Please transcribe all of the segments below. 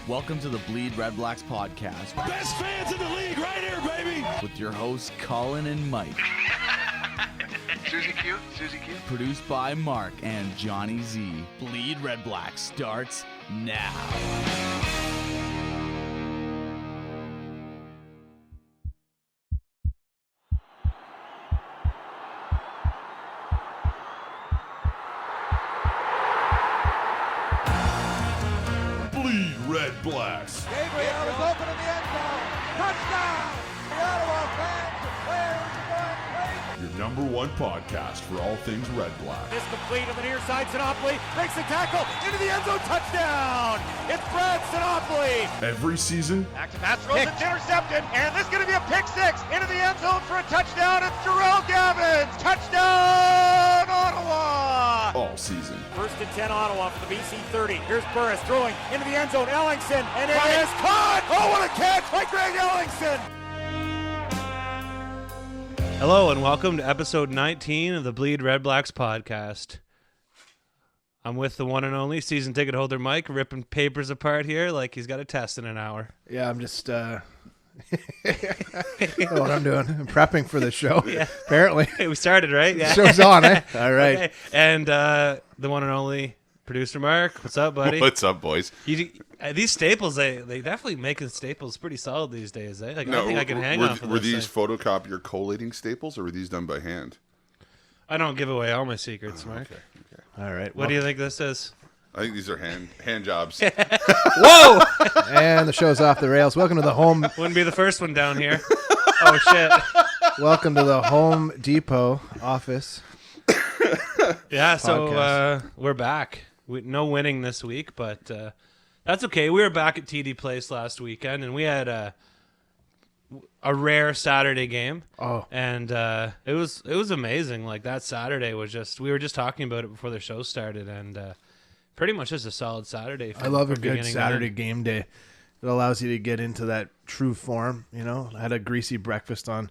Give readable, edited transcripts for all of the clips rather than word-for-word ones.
Welcome to the BleedRedBlacks podcast. Best fans in the league right here, baby! With your hosts, Colin and Mike. Susie Q. Produced by Mark and Johnny Z. BleedRedBlacks starts now. BleedRedBlacks. Gabriel is open in the end zone. Touchdown! The Ottawa fans and players are going crazy. Your number one podcast for all things Red Black. Is complete on the near side. Sinopoli makes the tackle into the end zone. Touchdown! It's Brad Sinopoli. Every season, Back to pass throws. It's intercepted, and this is going to be a pick six into the end zone for a touchdown. It's Jarrell Gavins. Touchdown, Ottawa! all season. First and 10 Ottawa for the BC 30. Here's Burris throwing into the end zone. Ellingson, and it is caught! Oh, what a catch by Greg Ellingson! Hello and welcome to episode 19 of the BleedRedBlacks podcast. I'm with the one and only season ticket holder Mike, ripping papers apart here like he's got a test in an hour. Yeah, I'm just know what I'm doing. I'm prepping for the show. Yeah. Apparently. Hey, we started, right? The show's on, eh? All right. Okay. And the one and only producer Mark. What's up, buddy? What's up, boys? These staples, they definitely making staples pretty solid these days, eh? Like, I think I can hang off of Were this these thing. photocopier collating staples, or were these done by hand? I don't give away all my secrets, Mark. Okay. All right. What do you think this is? I think these are hand jobs. Whoa! And the show's off the rails. Welcome to the home. Wouldn't be the first one down here. Oh, shit. Welcome to the Home Depot office. Yeah, so Podcast. we're back. No winning this week, but that's okay. We were back at TD Place last weekend, and we had a rare Saturday game. Oh, And it was amazing. Like, that Saturday was just, we were just talking about it before the show started, and pretty much just a solid Saturday. I love a from good beginning to Saturday end. game day. It allows you to get into that true form. You know, I had a greasy breakfast on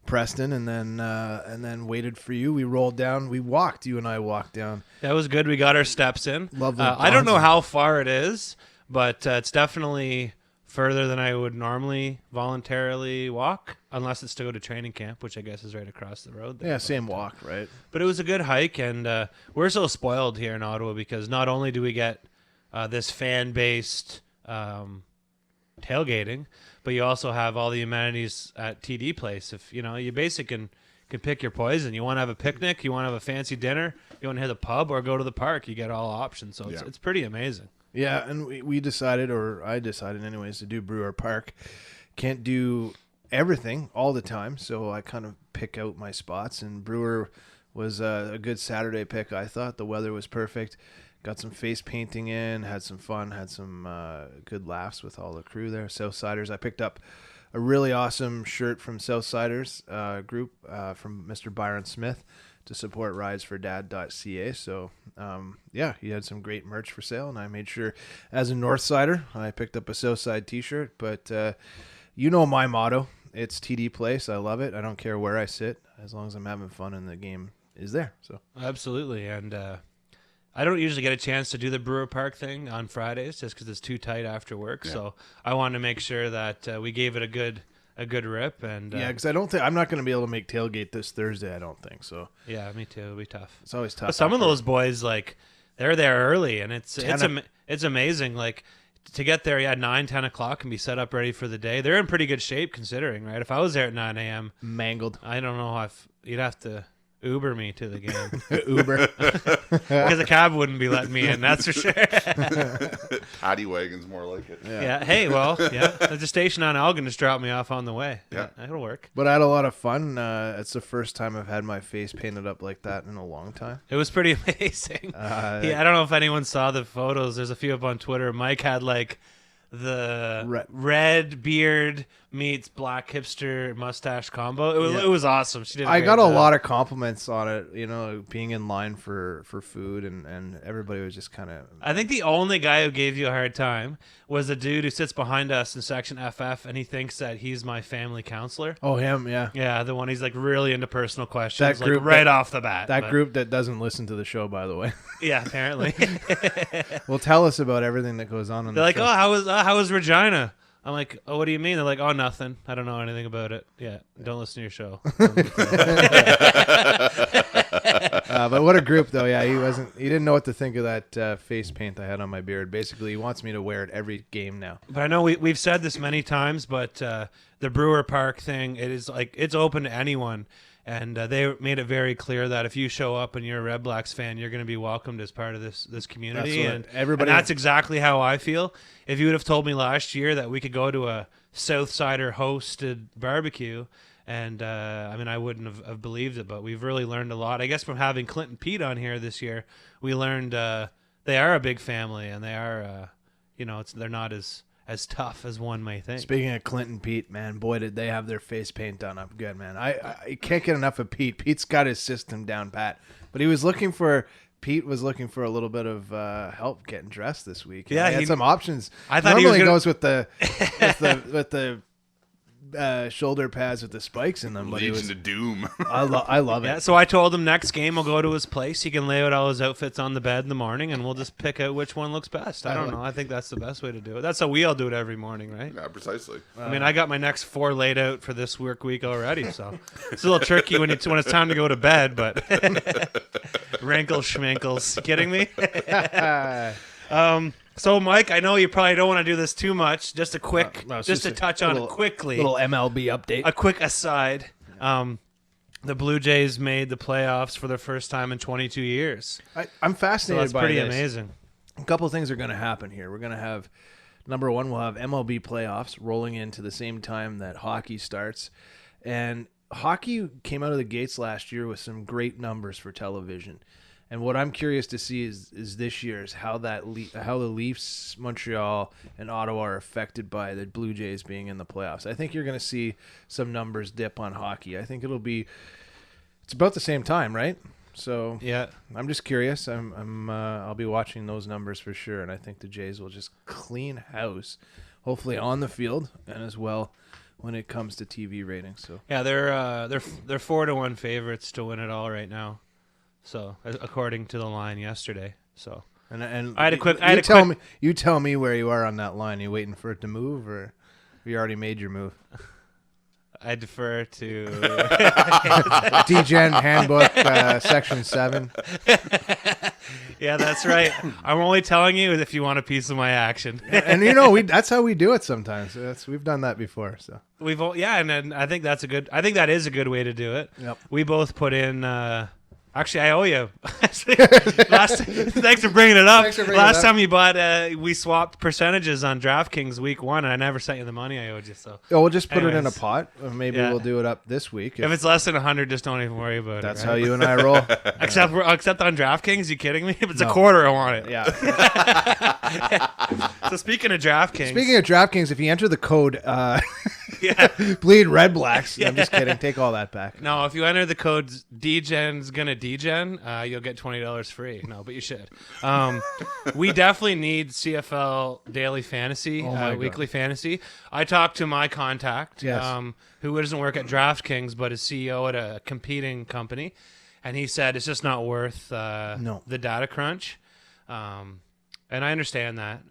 Preston, and then waited for you. We rolled down. We walked. You and I walked down. That was good. We got our steps in. Lovely I don't know Johnson. how far it is, but it's definitely further than I would normally voluntarily walk, unless it's to go to training camp, which I guess is right across the road there. Yeah, same walk, right? But it was a good hike, and we're so spoiled here in Ottawa because not only do we get this fan-based tailgating, but you also have all the amenities at TD Place. If you basically can pick your poison. You want to have a picnic, you want to have a fancy dinner, you want to hit the pub or go to the park. You get all options, so it's pretty amazing. Yeah, and we decided, or I decided anyways, to do Brewer Park. Can't do everything all the time, so I kind of pick out my spots, and Brewer was a good Saturday pick, I thought. The weather was perfect. Got some face painting in, had some fun, had some good laughs with all the crew there. Southsiders, I picked up a really awesome shirt from Southsiders group from Mr. Byron Smith to support ridesfordad.ca. So, yeah, he had some great merch for sale, and I made sure, as a Northsider, I picked up a Southside t-shirt. But you know my motto. It's TD Place. I love it. I don't care where I sit, as long as I'm having fun and the game is there. So Absolutely, and I don't usually get a chance to do the Brewer Park thing on Fridays just because it's too tight after work. Yeah. So I wanted to make sure that we gave it a good rip. And yeah, because I'm not going to be able to make tailgate this Thursday, I don't think. So yeah, me too. It'll be tough. it's always tough. But some of after- those boys, like, they're there early, and it's 10 it's amazing. Like, to get there, 9-10 o'clock and be set up ready for the day. They're in pretty good shape considering, right? If I was there at 9 a.m., mangled I don't know if you'd have to Uber me to the game Uber. because the cab wouldn't be letting me in. That's for sure. Paddy wagon's more like it. Yeah. Hey, well, yeah. There's a station on Elgin just dropped me off on the way. Yeah. That'll work. But I had a lot of fun. It's the first time I've had my face painted up like that in a long time. It was pretty amazing. I don't know if anyone saw the photos. There's a few up on Twitter. Mike had like the red beard meets black hipster mustache combo. It was awesome. She did. I got a lot of compliments on it, you know, being in line for food, and everybody was just kind of. I think the only guy who gave you a hard time was a dude who sits behind us in section FF, and he thinks that he's my family counselor. Oh, him, yeah. Yeah, the one he's like really into personal questions, That group like right that- off the bat. That but- group that doesn't listen to the show, by the way. Yeah, apparently. Well, tell us about everything that goes on They're the like, show. oh, how was Regina? I'm like, oh, what do you mean? They're like, oh, nothing. I don't know anything about it. Yeah, don't listen to your show. But what a group, though. Yeah, he didn't know what to think of that face paint I had on my beard. Basically, he wants me to wear it every game now. But I know we've said this many times, but the Brewer Park thing, it is like it's open to anyone. And they made it very clear that if you show up and you're a Red Blacks fan, you're going to be welcomed as part of this community. And that's exactly how I feel. If you would have told me last year that we could go to a Southsider hosted barbecue, and I wouldn't have believed it. But we've really learned a lot. I guess from having Clint and Pete on here this year, we learned they are a big family, and they are, they're not as tough as one may think. Speaking of Clint and Pete, man, boy, did they have their face paint done up good, man. I can't get enough of Pete. Pete's got his system down pat. But Pete was looking for a little bit of help getting dressed this week. Yeah, he had some options. I thought normally he goes with the shoulder pads with the spikes in them. But Legion of Doom. I love it. Yeah, so I told him next game we'll go to his place. He can lay out all his outfits on the bed in the morning, and we'll just pick out which one looks best. I don't know. I think that's the best way to do it. That's how we all do it every morning, right? Yeah, precisely. I mean, I got my next 4 laid out for this work week already, so it's a little tricky when it's time to go to bed, but wrinkles, schminkles. Kidding me? So, Mike, I know you probably don't want to do this too much. Just a quick, just to touch on it quickly. Little MLB update. A quick aside. The Blue Jays made the playoffs for the first time in 22 years. I'm fascinated so by pretty this. Amazing. A couple of things are going to happen here. We're going to have, number one, we'll have MLB playoffs rolling into the same time that hockey starts. And hockey came out of the gates last year with some great numbers for television. And what I'm curious to see is this year's how the Leafs, Montreal, and Ottawa are affected by the Blue Jays being in the playoffs. I think you're going to see some numbers dip on hockey. I think it's about the same time, right? So yeah, I'm just curious. I'll be watching those numbers for sure, and I think the Jays will just clean house, hopefully on the field and as well when it comes to TV ratings. So yeah, they're 4-1 favorites to win it all right now. So according to the line yesterday, so and you tell me where you are on that line. Are you waiting for it to move, or you already made your move? I defer to DGen Handbook Section 7. Yeah, that's right. I'm only telling you if you want a piece of my action. And that's how we do it sometimes. We've done that before. So and I think that is a good way to do it. Yep. We both put in. Actually, I owe you. Thanks for bringing it up. Last time you bought, we swapped percentages on DraftKings week 1, and I never sent you the money I owed you. So we'll just put it in a pot. Or maybe we'll do it up this week. If it's less than 100, just don't even worry about That's it. That's how you and I roll. Except on DraftKings, you kidding me? If it's a quarter, I want it. Yeah. So speaking of DraftKings, if you enter the code BleedRedBlacks, I'm just kidding. Take all that back. No, if you enter the code DGen's gonna DGen, you'll get $20 free. No, but you should. We definitely need CFL daily fantasy, weekly fantasy. I talked to my contact, who doesn't work at DraftKings but is CEO at a competing company, and he said it's just not worth the data crunch. And I understand that,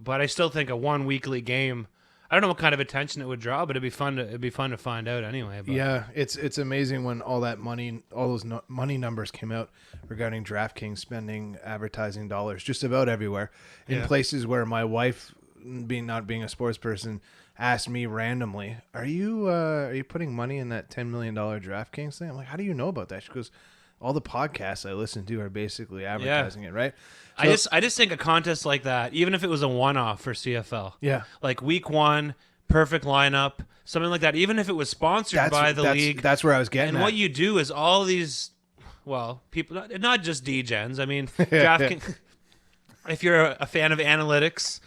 but I still think a one weekly game. I don't know what kind of attention it would draw, but it'd be fun to find out anyway. But. Yeah, it's amazing when all those money numbers came out regarding DraftKings spending advertising dollars just about everywhere in places where my wife, not being a sports person, asked me randomly, "Are you putting money in that $10 million DraftKings thing?" I'm like, "How do you know about that?" She goes, "All the podcasts I listen to are basically advertising it, right?" So, I just think a contest like that, even if it was a one-off for CFL, like week 1, perfect lineup, something like that, even if it was sponsored by the league. That's where I was getting at. What you do is all these, people, not just DGens. I mean, DraftKings. If you're a fan of analytics,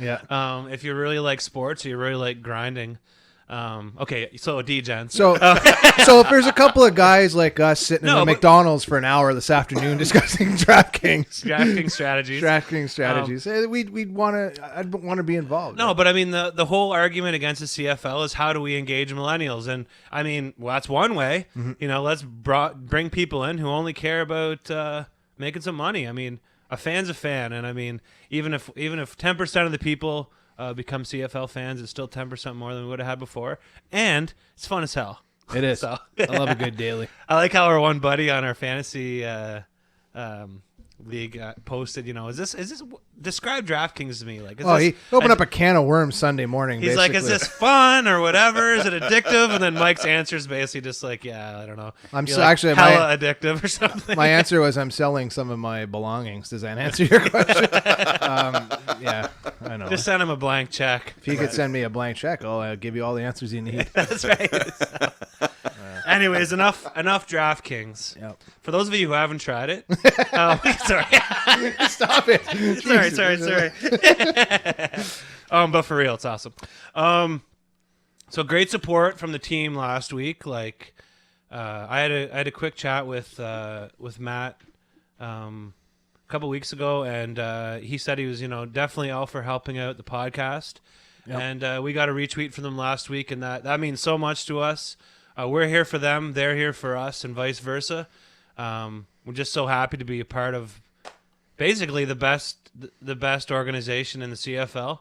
if you really like sports, or you really like grinding. Okay, so DGen. So if there's a couple of guys like us sitting in the McDonald's for an hour this afternoon discussing DraftKings strategies, I'd want to be involved. No, but I mean the whole argument against the CFL is how do we engage millennials? And I mean, that's one way. Mm-hmm. Let's bring people in who only care about making some money. I mean, a fan's a fan, and I mean, even if 10% of the people become CFL fans. It's still 10% more than we would have had before, and it's fun as hell. It is. So I love a good daily. I like how our one buddy on our fantasy league posted, is this describe DraftKings to me, like, He opened up a can of worms Sunday morning. He's basically. like, is this fun or whatever? Is it addictive? And then Mike's answer is basically just like, yeah, I don't know. I'm You're so like actually hella addictive or something. my answer was I'm selling some of my belongings. Does that answer your question? Yeah, I know. Just send him a blank check. If you could send me a blank check, I'll give you all the answers you need. That's right. Anyways, enough DraftKings. Yep. For those of you who haven't tried it, sorry. Stop it. Sorry. But for real, it's awesome. So great support from the team last week. Like, I had a quick chat with Matt a couple weeks ago, and he said he was definitely all for helping out the podcast. Yep. And we got a retweet from them last week, and that means so much to us. We're here for them, they're here for us, and vice versa. We're just so happy to be a part of basically the best organization in the CFL.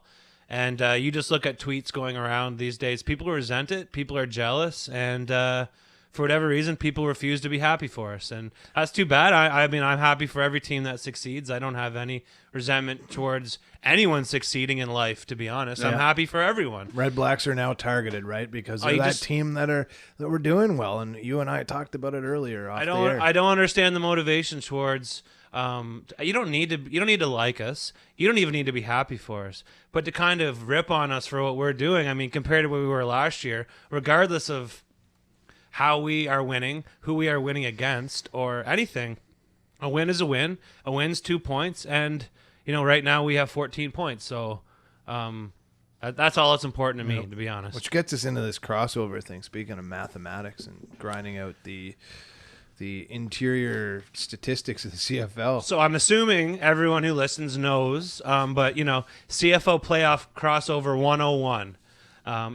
And you just look at tweets going around these days. People resent it. People are jealous. And for whatever reason, people refuse to be happy for us. And that's too bad. I mean, I'm happy for every team that succeeds. I don't have any resentment towards anyone succeeding in life, to be honest. Yeah. I'm happy for everyone. Red Blacks are now targeted, right? Because they're team that were doing well. And you and I talked about it earlier. I don't understand the motivation towards... you don't need to like us. You don't even need to be happy for us. But to kind of rip on us for what we're doing, I mean, compared to what we were last year, regardless of how we are winning, who we are winning against, or anything, a win is a win. A win's 2 points, and right now we have 14 points. So that's all that's important to me, to be honest. Which gets us into this crossover thing. Speaking of mathematics and grinding out the interior statistics of the CFL. So I'm assuming everyone who listens knows, but CFL playoff crossover 101.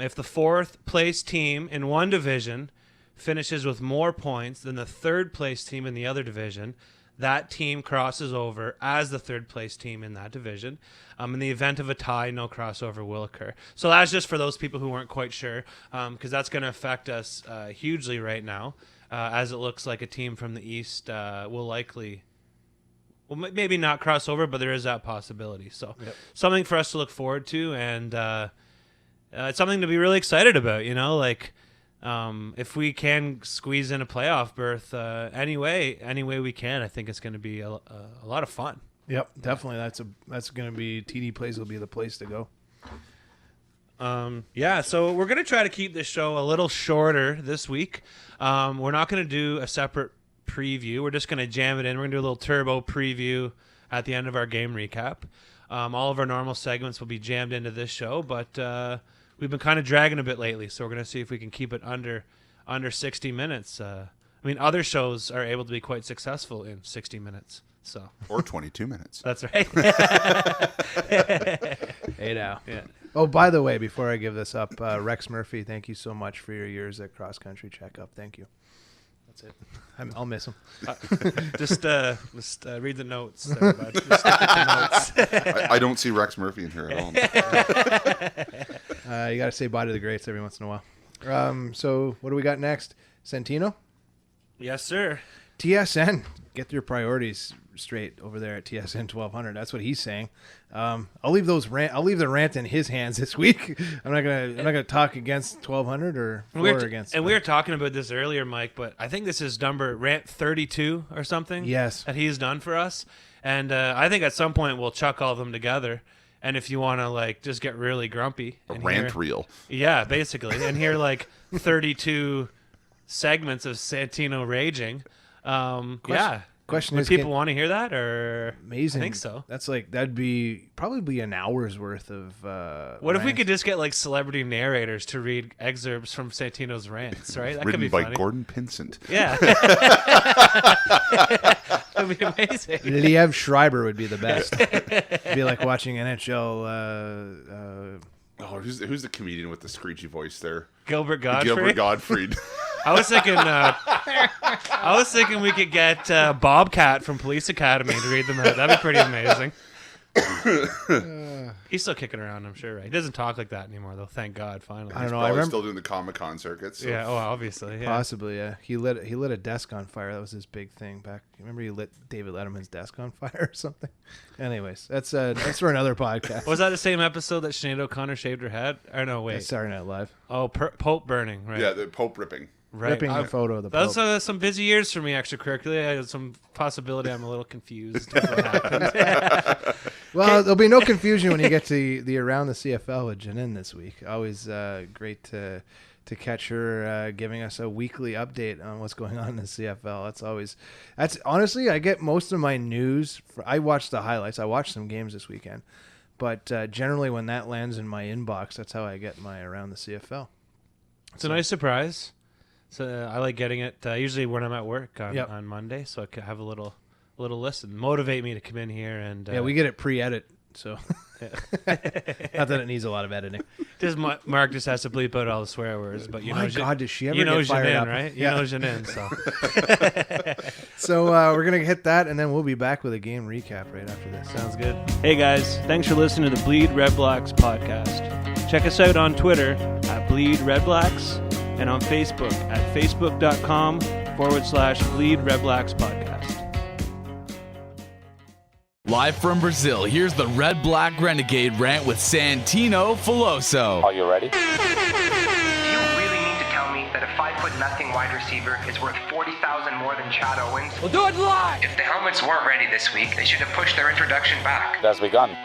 If the fourth place team in one division finishes with more points than the third place team in the other division, that team crosses over as the third place team in that division. In the event of a tie, no crossover will occur. So that's just for those people who weren't quite sure, because that's going to affect us hugely right now. As it looks like a team from the East will likely, maybe not cross over, but there is that possibility. So something for us to look forward to, and it's something to be really excited about, if we can squeeze in a playoff berth any way we can, I think it's going to be a lot of fun. Yep, definitely. That's going to be TD Place will be the place to go. So we're going to try to keep this show a little shorter this week. We're not going to do a separate preview. We're just going to jam it in. We're going to do a little turbo preview at the end of our game recap. All of our normal segments will be jammed into this show, but we've been kind of dragging a bit lately, so we're going to see if we can keep it under 60 minutes. Other shows are able to be quite successful in 60 minutes. So or 22 minutes. That's right. Hey now. Yeah. Oh, by the way, before I give this up, Rex Murphy, thank you so much for your years at Cross Country Checkup. Thank you. That's it. I'll miss him. Just read the notes. There, bud. Just stick with the notes. I don't see Rex Murphy in here at all. You got to say bye to the greats every once in a while. So what do we got next? Santino? Yes, sir. TSN. Get your priorities straight over there at TSN 1200. That's what he's saying. I'll leave the rant in his hands this week. I'm not gonna talk against 1200 or against. And we were talking about this earlier, Mike, but I think this is number rant 32 or something. Yes, that he's done for us, and I think at some point we'll chuck all of them together. And if you want to just get really grumpy, a rant reel. Yeah, basically, and hear 32 segments of Santino raging. Question Would is, people want to hear that, or amazing? I think so. That'd be probably an hour's worth of. What if we could just get celebrity narrators to read excerpts from Santino's rants? Right, that written could be by funny. Gordon Pinsent. Yeah, that'd be amazing. Liev Schreiber would be the best. It'd be like watching NHL. Who's the comedian with the screechy voice there? Gilbert Gottfried. Gilbert Gottfried. I was thinking we could get Bobcat from Police Academy to read them out. That'd be pretty amazing. He's still kicking around, I'm sure, right? He doesn't talk like that anymore, though. Thank God, finally. I don't know. Probably I remember still doing the Comic-Con circuits. So. Yeah, oh, obviously. Yeah. possibly. Yeah, he lit a desk on fire. That was his big thing back. Remember he lit David Letterman's desk on fire or something. Anyways, that's for another podcast. Was that the same episode that Sinead O'Connor shaved her head? Or no, wait. Saturday Night Live. Oh, Pope burning, right? Yeah, the Pope ripping. Right. Ripping a photo of the Pope. Those some busy years for me extracurricularly. I had some possibility I'm a little confused what happened. Well, there'll be no confusion when you get to the Around the CFL with Janine this week. Always great to catch her giving us a weekly update on what's going on in the CFL. That's honestly, I get most of my news. I watch the highlights. I watched some games this weekend, but generally when that lands in my inbox, that's how I get my Around the CFL. It's a nice surprise. So I like getting it usually when I'm at work on Monday, so I can have a little listen, motivate me to come in here and we get it pre-edit, so not that it needs a lot of editing. Mark just has to bleep out all the swear words, but God, does she ever get fired Janine, up? right? Yeah. You know Janine, so. So we're gonna hit that, and then we'll be back with a game recap right after this. Sounds good. Hey guys, thanks for listening to the Bleed Red Blacks podcast. Check us out on Twitter at BleedRedBlacks and on Facebook at facebook.com/BleedRedBlacks podcast. Live from Brazil, here's the Red Black Renegade rant with Santino Filoso. Are you ready? Do you really mean to tell me that a 5'0" wide receiver is worth $40,000 more than Chad Owens? We'll do it live. If the helmets weren't ready this week, they should have pushed their introduction back. It has begun.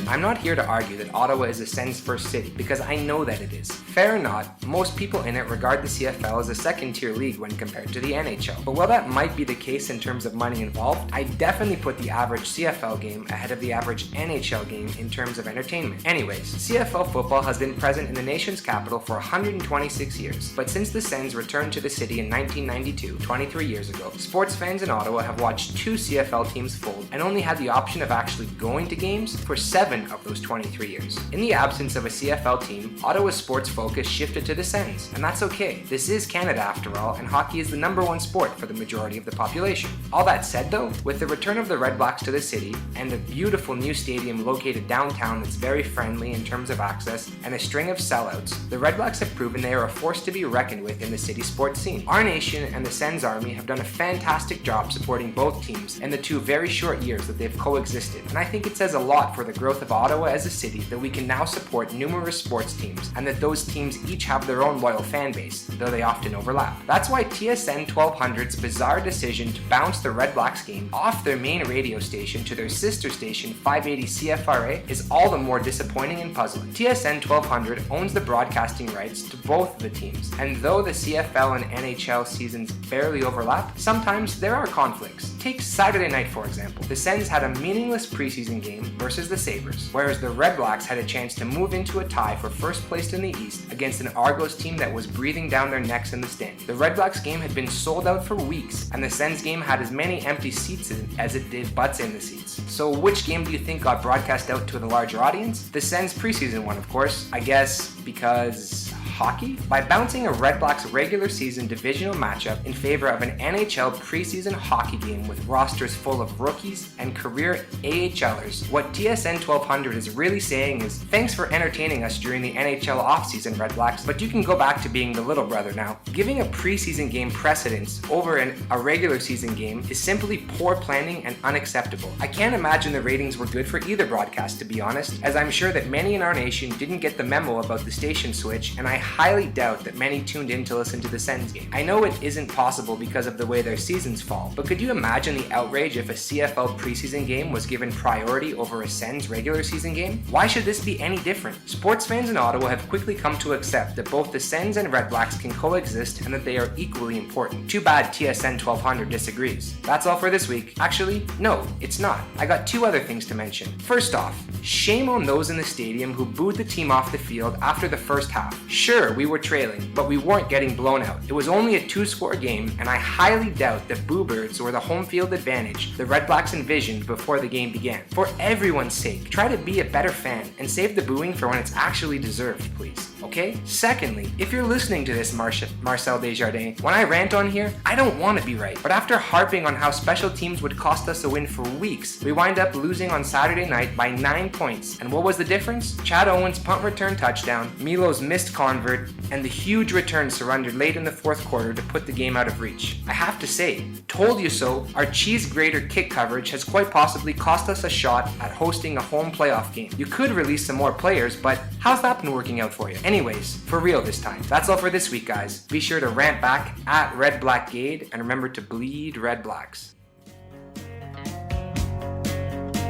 I'm not here to argue that Ottawa is a Sens first city, because I know that it is. Fair or not, most people in it regard the CFL as a second-tier league when compared to the NHL. But while that might be the case in terms of money involved, I definitely put the average CFL game ahead of the average NHL game in terms of entertainment. Anyways, CFL football has been present in the nation's capital for 126 years, but since the Sens returned to the city in 1992, 23 years ago, sports fans in Ottawa have watched 2 CFL teams fold and only had the option of actually going to games for 7 of those 23 years. In the absence of a CFL team, Ottawa's sports focus shifted to the Sens, and that's okay. This is Canada after all, and hockey is the #1 sport for the majority of the population. All that said though, with the return of the Red Blacks to the city, and a beautiful new stadium located downtown that's very friendly in terms of access, and a string of sellouts, the Red Blacks have proven they are a force to be reckoned with in the city sports scene. Our nation and the Sens Army have done a fantastic job supporting both teams in the 2 very short years that they've coexisted, and I think it says a lot for the growth of Ottawa as a city that we can now support numerous sports teams, and that those teams each have their own loyal fan base, though they often overlap. That's why TSN 1200's bizarre decision to bounce the Red Blacks game off their main radio station to their sister station 580 CFRA is all the more disappointing and puzzling. TSN 1200 owns the broadcasting rights to both of the teams, and though the CFL and NHL seasons barely overlap, sometimes there are conflicts. Take Saturday night for example. The Sens had a meaningless preseason game versus the Sabres, whereas the Red Blacks had a chance to move into a tie for first place in the East against an Argos team that was breathing down their necks in the stands. The Red Blacks game had been sold out for weeks, and the Sens game had as many empty seats as it did butts in the seats. So which game do you think got broadcast out to the larger audience? The Sens preseason one, of course. I guess because hockey? By bouncing a Red Blacks regular season divisional matchup in favor of an NHL preseason hockey game with rosters full of rookies and career AHLers, what TSN 1200 is really saying is, thanks for entertaining us during the NHL offseason, Red Blacks, but you can go back to being the little brother now. Giving a preseason game precedence over a regular season game is simply poor planning and unacceptable. I can't imagine the ratings were good for either broadcast, to be honest, as I'm sure that many in our nation didn't get the memo about the station switch, and I highly doubt that many tuned in to listen to the Sens game. I know it isn't possible because of the way their seasons fall, but could you imagine the outrage if a CFL preseason game was given priority over a Sens regular season game? Why should this be any different? Sports fans in Ottawa have quickly come to accept that both the Sens and Red Blacks can coexist and that they are equally important. Too bad TSN 1200 disagrees. That's all for this week. Actually, no, it's not. I got 2 other things to mention. First off, shame on those in the stadium who booed the team off the field after the first half. Sure, we were trailing, but we weren't getting blown out. It was only a 2-score game, and I highly doubt that Boo Birds were the home field advantage the Red Blacks envisioned before the game began. For everyone's sake, try to be a better fan and save the booing for when it's actually deserved, please. okay? Secondly, if you're listening to this, Marcel Desjardins, when I rant on here, I don't want to be right. But after harping on how special teams would cost us a win for weeks, we wind up losing on Saturday night by 9 points. And what was the difference? Chad Owen's punt return touchdown, Milo's missed convert, and the huge return surrendered late in the fourth quarter to put the game out of reach. I have to say, told you so, our cheese grater kick coverage has quite possibly cost us a shot at hosting a home playoff game. You could release some more players, but how's that been working out for you? Anyways, for real this time. That's all for this week, guys. Be sure to rant back at RedBlackGade and remember to bleed Red Blacks.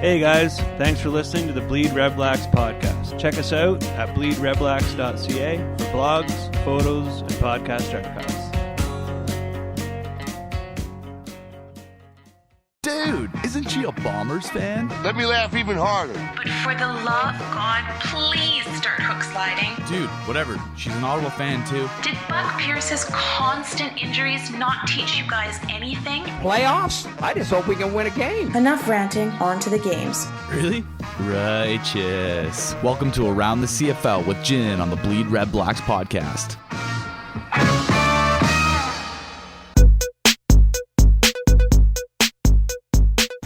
Hey guys, thanks for listening to the Bleed Red Blacks podcast. Check us out at bleedredblacks.ca for blogs, photos, and podcast archives. Dude, isn't she a Bombers fan? Let me laugh even harder. But for the love of God, please start hook sliding. Dude, whatever. She's an Ottawa fan too. Did Buck Pierce's constant injuries not teach you guys anything? Playoffs? I just hope we can win a game. Enough ranting, on to the games. Really? Righteous. Welcome to Around the CFL with Jin on the Bleed Red Blacks podcast.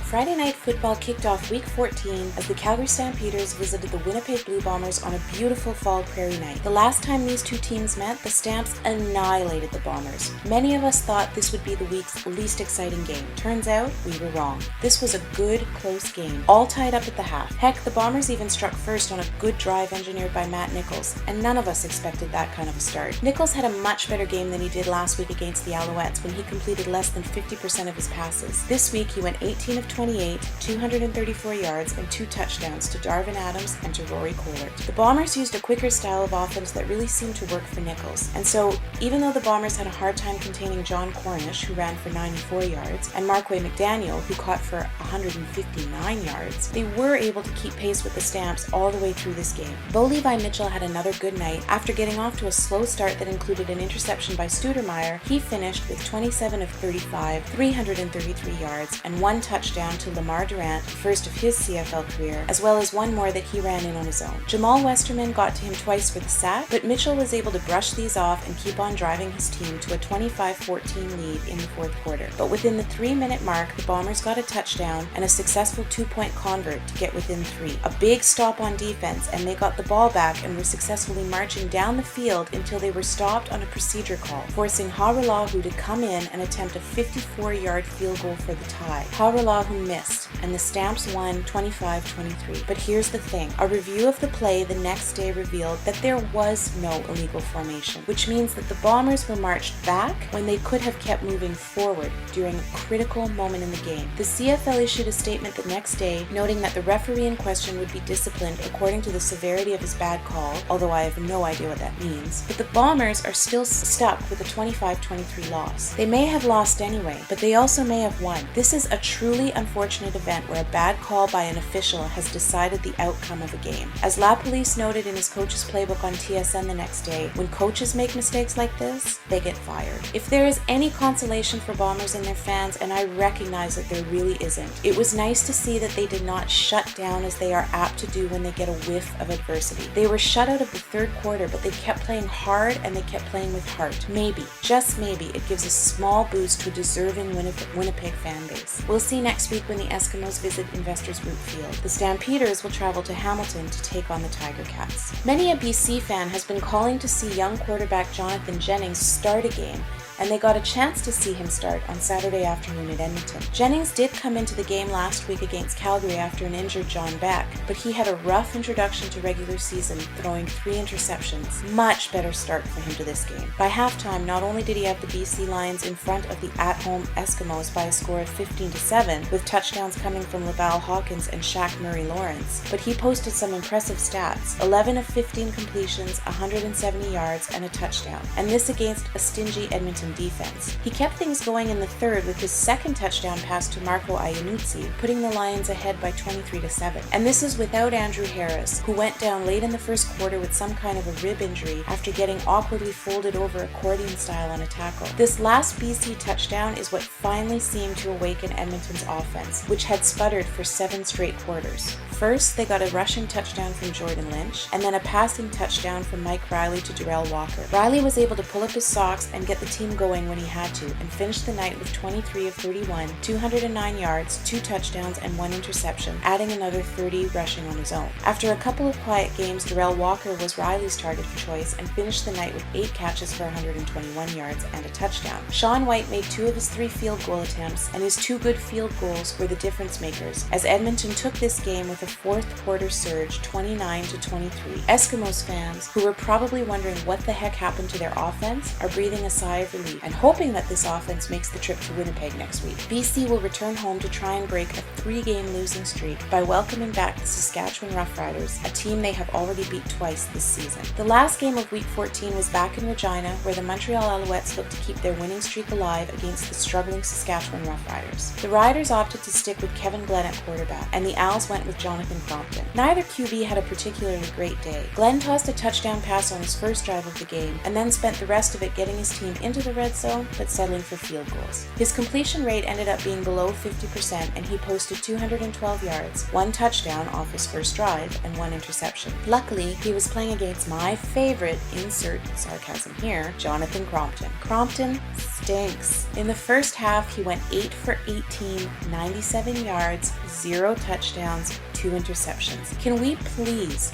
Friday Night Football kicked off Week 14 as the Calgary Stampeders visited the Winnipeg Blue Bombers on a beautiful fall prairie night. The last time these two teams met, the Stamps annihilated the Bombers. Many of us thought this would be the week's least exciting game. Turns out, we were wrong. This was a good, close game, all tied up at the half. Heck, the Bombers even struck first on a good drive engineered by Matt Nichols, and none of us expected that kind of a start. Nichols had a much better game than he did last week against the Alouettes when he completed less than 50% of his passes. This week, he went 18 of 28, 234 yards, and 2 touchdowns to Darvin Adams and to Rory Kollert. The Bombers used a quicker style of offense that really seemed to work for Nichols. And so, even though the Bombers had a hard time containing John Cornish, who ran for 94 yards, and Markway McDaniel, who caught for 159 yards, they were able to keep pace with the Stamps all the way through this game. Bo Levi Mitchell had another good night. After getting off to a slow start that included an interception by Studermeyer, he finished with 27 of 35, 333 yards, and 1 touchdown to Lamar Durant, first of his CFL career, as well as 1 more that he ran in on his own. Jamal Westerman got to him twice for the sack, but Mitchell was able to brush these off and keep on driving his team to a 25-14 lead in the fourth quarter. But within the 3-minute mark, the Bombers got a touchdown and a successful 2-point convert to get within 3. A big stop on defense, and they got the ball back and were successfully marching down the field until they were stopped on a procedure call, forcing Haralahu to come in and attempt a 54-yard field goal for the tie. Haralahu missed, and the Stamps won 25-23. But here's the thing. A review of the play the next day revealed that there was no illegal formation, which means that the Bombers were marched back when they could have kept moving forward during a critical moment in the game. The CFL issued a statement the next day noting that the referee in question would be disciplined according to the severity of his bad call, although I have no idea what that means. But the Bombers are still stuck with a 25-23 loss. They may have lost anyway, but they also may have won. This is a truly unfortunate event where a bad call by an official has decided the outcome of a game. As La Police noted in his coach's playbook on TSN the next day, when coaches make mistakes like this, they get fired. If there is any consolation for Bombers and their fans, and I recognize that there really isn't, it was nice to see that they did not shut down as they are apt to do when they get a whiff of adversity. They were shut out of the third quarter, but they kept playing hard and they kept playing with heart. Maybe, just maybe, it gives a small boost to a deserving Winnipeg fan base. We'll see next week when the Eskimos visit Investors Group Field. The Stampeders will travel to Hamilton to take on the Tiger Cats. Many a BC fan has been calling to see young quarterback Jonathan Jennings start a game, and they got a chance to see him start on Saturday afternoon at Edmonton. Jennings did come into the game last week against Calgary after an injured John Beck, but he had a rough introduction to regular season, throwing 3 interceptions. Much better start for him to this game. By halftime, not only did he have the BC Lions in front of the at-home Eskimos by a score of 15-7, with touchdowns coming from Laval Hawkins and Shaq Murray-Lawrence, but he posted some impressive stats: 11 of 15 completions, 170 yards, and a touchdown, and this against a stingy Edmonton defense. He kept things going in the third with his second touchdown pass to Marco Iannuzzi, putting the Lions ahead by 23-7. And this is without Andrew Harris, who went down late in the first quarter with some kind of a rib injury after getting awkwardly folded over accordion style on a tackle. This last BC touchdown is what finally seemed to awaken Edmonton's offense, which had sputtered for 7 straight quarters. First, they got a rushing touchdown from Jordan Lynch, and then a passing touchdown from Mike Riley to Darrell Walker. Riley was able to pull up his socks and get the team going when he had to, and finished the night with 23 of 31, 209 yards, 2 touchdowns, and 1 interception, adding another 30 rushing on his own. After a couple of quiet games, Darrell Walker was Riley's target of choice and finished the night with 8 catches for 121 yards and a touchdown. Sean White made 2 of his 3 field goal attempts, and his 2 good field goals were the difference makers, as Edmonton took this game with a fourth quarter surge, 29-23. Eskimos fans, who were probably wondering what the heck happened to their offense, are breathing a sigh of relief and hoping that this offense makes the trip to Winnipeg next week. BC will return home to try and break a 3-game losing streak by welcoming back the Saskatchewan Roughriders, a team they have already beat twice this season. The last game of Week 14 was back in Regina, where the Montreal Alouettes looked to keep their winning streak alive against the struggling Saskatchewan Roughriders. The Riders opted to stick with Kevin Glenn at quarterback, and the Owls went with Jonathan Crompton. Neither QB had a particularly great day. Glenn tossed a touchdown pass on his first drive of the game, and then spent the rest of it getting his team into the red zone, but settling for field goals. His completion rate ended up being below 50%, and he posted 212 yards, 1 touchdown off his first drive, and 1 interception. Luckily, he was playing against my favorite, insert sarcasm here, Jonathan Crompton. Crompton stinks. In the first half, he went 8 for 18, 97 yards, 0 touchdowns, 2 interceptions. Can we please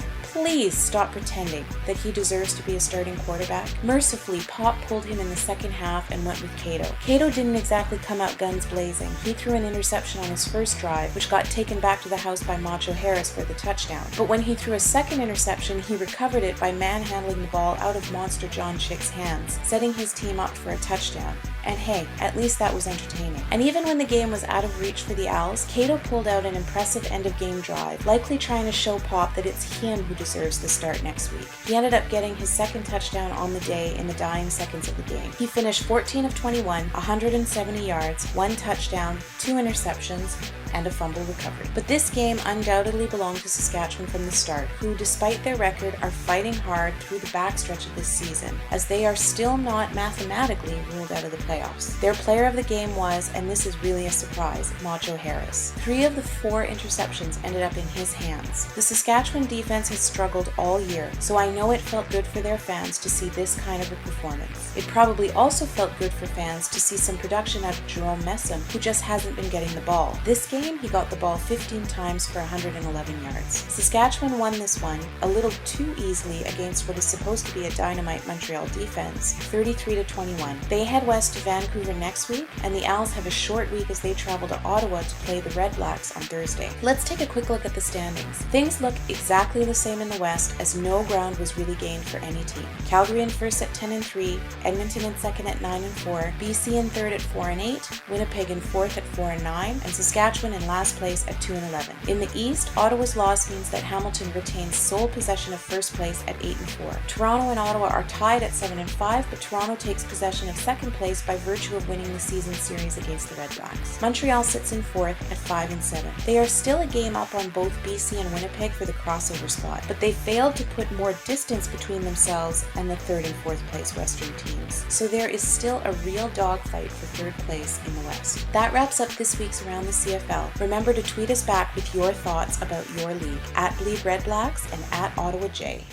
stop pretending that he deserves to be a starting quarterback? Mercifully, Pop pulled him in the second half and went with Cato. Cato didn't exactly come out guns blazing. He threw an interception on his first drive, which got taken back to the house by Macho Harris for the touchdown. But when he threw a second interception, he recovered it by manhandling the ball out of Monster John Chick's hands, setting his team up for a touchdown. And hey, at least that was entertaining. And even when the game was out of reach for the Owls, Cato pulled out an impressive end-of-game drive, likely trying to show Pop that it's him who deserves the start next week. He ended up getting his second touchdown on the day in the dying seconds of the game. He finished 14 of 21, 170 yards, 1 touchdown, 2 interceptions, and a fumble recovery. But this game undoubtedly belonged to Saskatchewan from the start, who, despite their record, are fighting hard through the backstretch of this season, as they are still not mathematically ruled out of the playoffs. Their player of the game was, and this is really a surprise, Macho Harris. 3 of the 4 interceptions ended up in his hands. The Saskatchewan defense has struggled all year, so I know it felt good for their fans to see this kind of a performance. It probably also felt good for fans to see some production out of Jerome Messam, who just hasn't been getting the ball. This game, he got the ball 15 times for 111 yards. Saskatchewan won this one a little too easily against what is supposed to be a dynamite Montreal defense, 33-21. They head west to Vancouver next week, and the Owls have a short week as they travel to Ottawa to play the Red Blacks on Thursday. Let's take a quick look at the standings. Things look exactly the same in the West, as no ground was really gained for any team. Calgary in first at 10-3, Edmonton in second at 9-4, BC in third at 4-8, Winnipeg in fourth at 4-9, and Saskatchewan in last place at 2-11. In the East, Ottawa's loss means that Hamilton retains sole possession of first place at 8-4. Toronto and Ottawa are tied at 7-5, but Toronto takes possession of second place by virtue of winning the season series against the Red Blacks. Montreal sits in fourth at 5-7. They are still a game up on both BC and Winnipeg for the crossover spot, but they failed to put more distance between themselves and the third and fourth place Western teams. So there is still a real dogfight for third place in the West. That wraps up this week's Around the CFL. Remember to tweet us back with your thoughts about your league at BleedRedBlacks and at Ottawa J.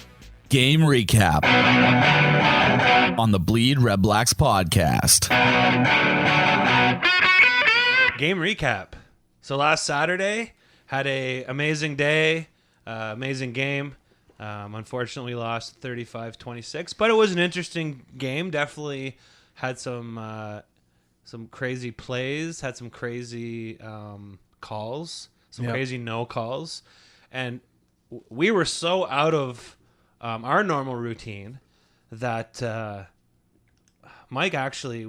Game recap on the Bleed Red Blacks podcast. Game recap. So last Saturday, had a amazing day, amazing game. Unfortunately, lost 35-26, but it was an interesting game. Definitely had some crazy plays, had some crazy calls, some crazy no calls, and we were so out of our normal routine that Mike actually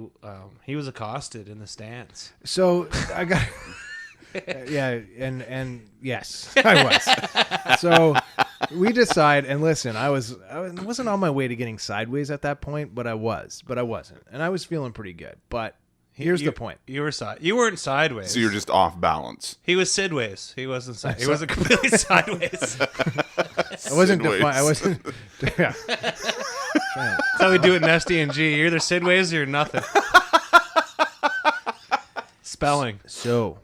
he was accosted in the stands. So I got yeah, and yes, I was. So we decide, and listen, I wasn't on my way to getting sideways at that point, but I wasn't, and I was feeling pretty good. But here's the point: you weren't sideways, so you're just off balance. He was sidways. He wasn't sideways. He wasn't completely sideways. I wasn't defined. I wasn't. Yeah. That's how we do it in SDNG. You're either sidways or you're nothing. spelling. So,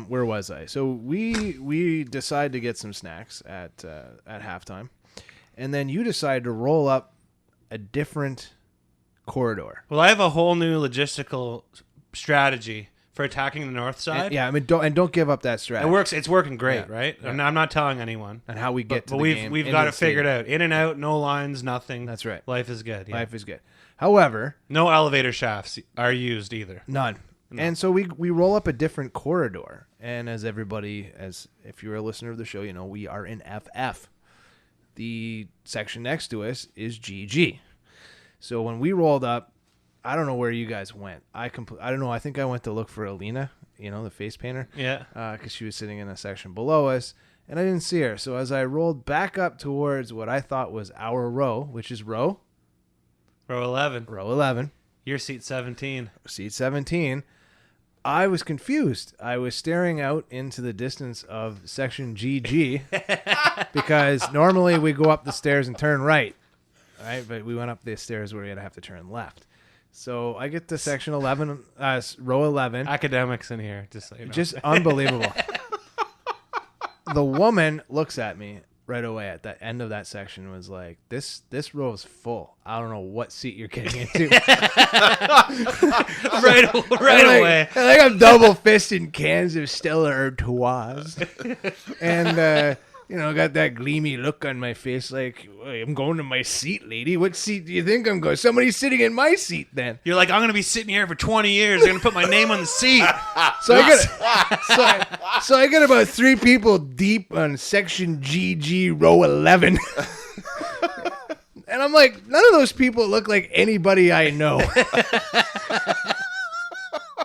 where was I? So we decided to get some snacks at halftime, and then you decided to roll up a different corridor. Well, I have a whole new logistical strategy for attacking the north side. Don't give up that strategy. It works. It's working great, right? Yeah. I'm not telling anyone. And how we get to but the game. We've got it figured out. In and out, no lines, nothing. That's right. Life is good. Yeah. Life is good. However, no elevator shafts are used either. None. No. And so we roll up a different corridor. And as if you're a listener of the show, you know we are in FF. The section next to us is GG. So when we rolled up, I don't know where you guys went. I don't know. I think I went to look for Alina, the face painter. Yeah. Because she was sitting in a section below us, and I didn't see her. So as I rolled back up towards what I thought was our row, which is row 11. Row 11. Your seat 17. Seat 17. I was confused. I was staring out into the distance of section GG because normally we go up the stairs and turn right, but we went up the stairs where we had to have to turn left. So I get to section 11, row 11. Academics in here, just so you know. Just unbelievable. The woman looks at me right away at the end of that section and was like, this row is full. I don't know what seat you're getting into. right away. Like I'm double fisting cans of Stella Artois. And, got that gleamy look on my face like, I'm going to my seat, lady. What seat do you think I'm going? Somebody's sitting in my seat then. You're like, I'm going to be sitting here for 20 years. I'm going to put my name on the seat. So I get about 3 people deep on section GG row 11. And I'm like, none of those people look like anybody I know.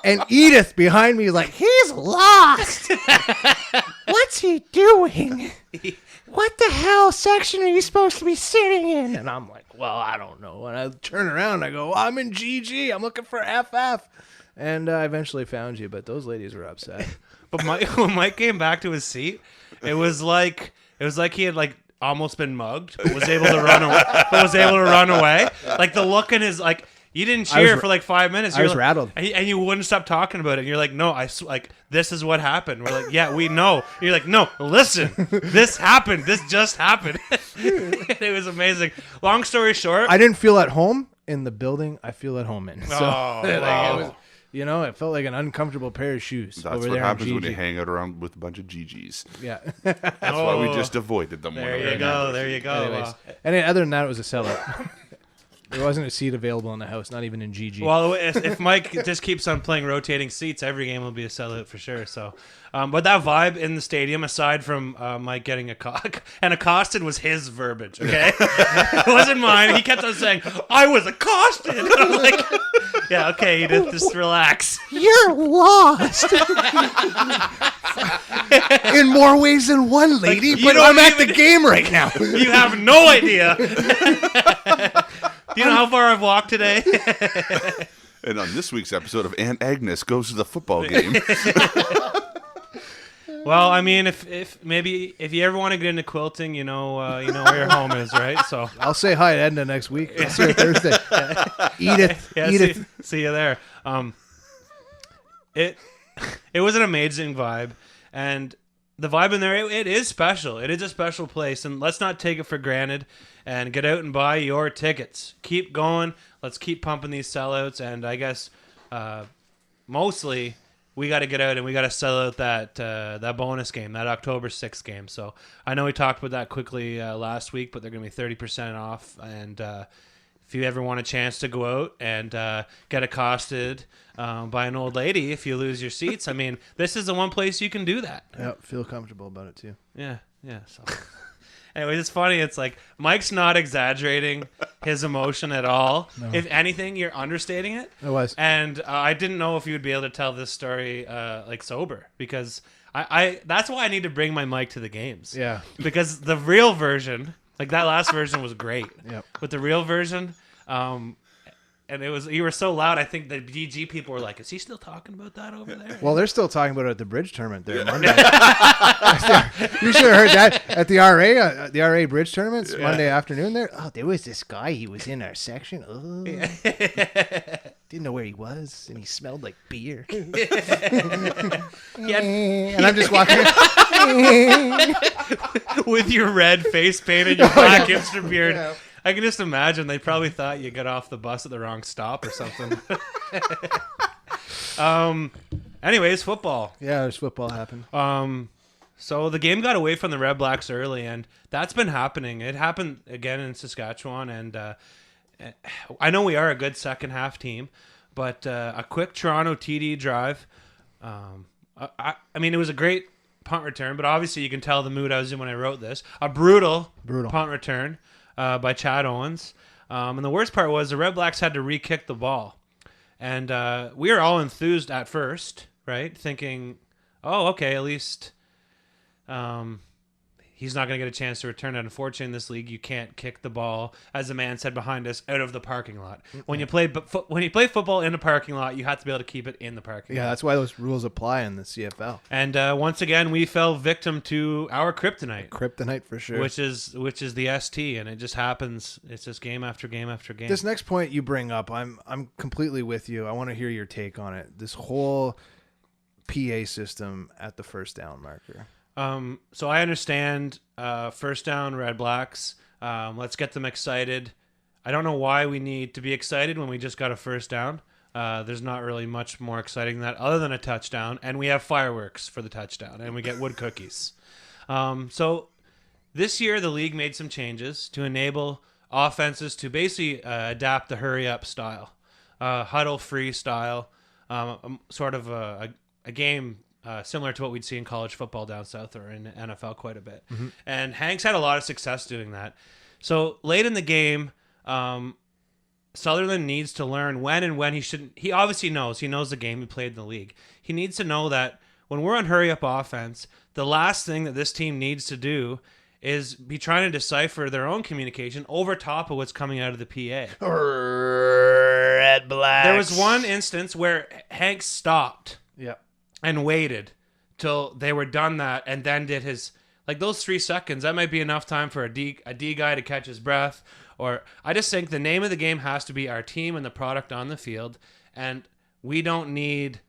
And Edith behind me is like, he's lost. What's he doing? What the hell section are you supposed to be sitting in? And I'm like, well, I don't know. And I turn around and I go, I'm in GG. I'm looking for FF. And I eventually found you, but those ladies were upset. But when Mike came back to his seat, it was like he had almost been mugged, but was able to run away. Like the look in his you didn't cheer for 5 minutes. I was rattled, and you wouldn't stop talking about it. And you're like, no, this is what happened. We're like, yeah, we know. And you're like, no, listen, this happened. This just happened. It was amazing. Long story short, I didn't feel at home in the building I feel at home in. So wow. It felt like an uncomfortable pair of shoes. That's over what there happens when you hang out around with a bunch of GGs. Yeah. That's why we just avoided them. There you go. There you go. Anyways, and then other than that, it was a sellout. There wasn't a seat available in the house, not even in GG. Well, if Mike just keeps on playing rotating seats, every game will be a sellout for sure. So, but that vibe in the stadium, aside from Mike getting accosted, was his verbiage. Okay, it wasn't mine. He kept on saying, "I was accosted." And I'm like, "Yeah, okay, Edith, just relax. You're lost." In more ways than one, lady. But I'm at the game right now. You have no idea. Do you know how far I've walked today? And on this week's episode of Aunt Agnes Goes to the Football Game. Well, I mean, if you ever want to get into quilting, you know where your home is, right? So I'll say hi to Edna next week. I'll see her Thursday. Edith. Yeah, Edith. See you there. It was an amazing vibe, and the vibe in there, it is special. It is a special place, and let's not take it for granted. And get out and buy your tickets. Keep going. Let's keep pumping these sellouts. And I guess mostly we got to get out and we got to sell out that bonus game, that October 6th game. So I know we talked about that quickly last week, but they're going to be 30% off. And if you ever want a chance to go out and get accosted by an old lady if you lose your seats, I mean, this is the one place you can do that. Yeah, feel comfortable about it too. Yeah. So... Anyways, it's funny. It's like Mike's not exaggerating his emotion at all. No. If anything, you're understating it. It was. And I didn't know if you would be able to tell this story sober, because I that's why I need to bring my mic to the games. Yeah. Because the real version, that last version was great. Yep. But the real version, and you were so loud, I think the GG people were like, is he still talking about that over there? Well, they're still talking about it at the bridge tournament there Monday. You should have heard that at the RA bridge tournaments Monday afternoon there. Oh, there was this guy. He was in our section. Oh. didn't know where he was, and he smelled like beer. And I'm just walking with your red face paint and your black hipster beard. Yeah. I can just imagine they probably thought you got off the bus at the wrong stop or something. Anyways, football. Yeah, there's football happened. So the game got away from the Red Blacks early, and that's been happening. It happened again in Saskatchewan, and I know we are a good second half team, but a quick Toronto TD drive. I mean, it was a great punt return, but obviously you can tell the mood I was in when I wrote this. A brutal punt return by Chad Owens. And the worst part was the Red Blacks had to re-kick the ball. And we were all enthused at first, right? Thinking, oh, okay, at least he's not going to get a chance to return it. Unfortunately, in this league, you can't kick the ball, as the man said behind us, out of the parking lot. When you play football in a parking lot, you have to be able to keep it in the parking lot. Yeah, that's why those rules apply in the CFL. And once again, we fell victim to our kryptonite. Kryptonite for sure. Which is the ST, and it just happens. It's just game after game after game. This next point you bring up, I'm completely with you. I want to hear your take on it. This whole PA system at the first down marker. So I understand first down Red Blacks. Let's get them excited. I don't know why we need to be excited when we just got a first down. There's not really much more exciting than that other than a touchdown, and we have fireworks for the touchdown, and we get wood cookies. So this year the league made some changes to enable offenses to basically adapt the hurry-up style, huddle-free style, sort of a game similar to what we'd see in college football down south or in the NFL quite a bit. Mm-hmm. And Hank's had a lot of success doing that. So late in the game, Sutherland needs to learn when and when he shouldn't. He obviously knows. He knows the game. He played in the league. He needs to know that when we're on hurry-up offense, the last thing that this team needs to do is be trying to decipher their own communication over top of what's coming out of the PA. Red Blacks. There was one instance where Hank stopped. Yeah. And waited till they were done that, and then did his, like, those 3 seconds. That might be enough time for a D guy to catch his breath. Or I just think the name of the game has to be our team and the product on the field, and we don't need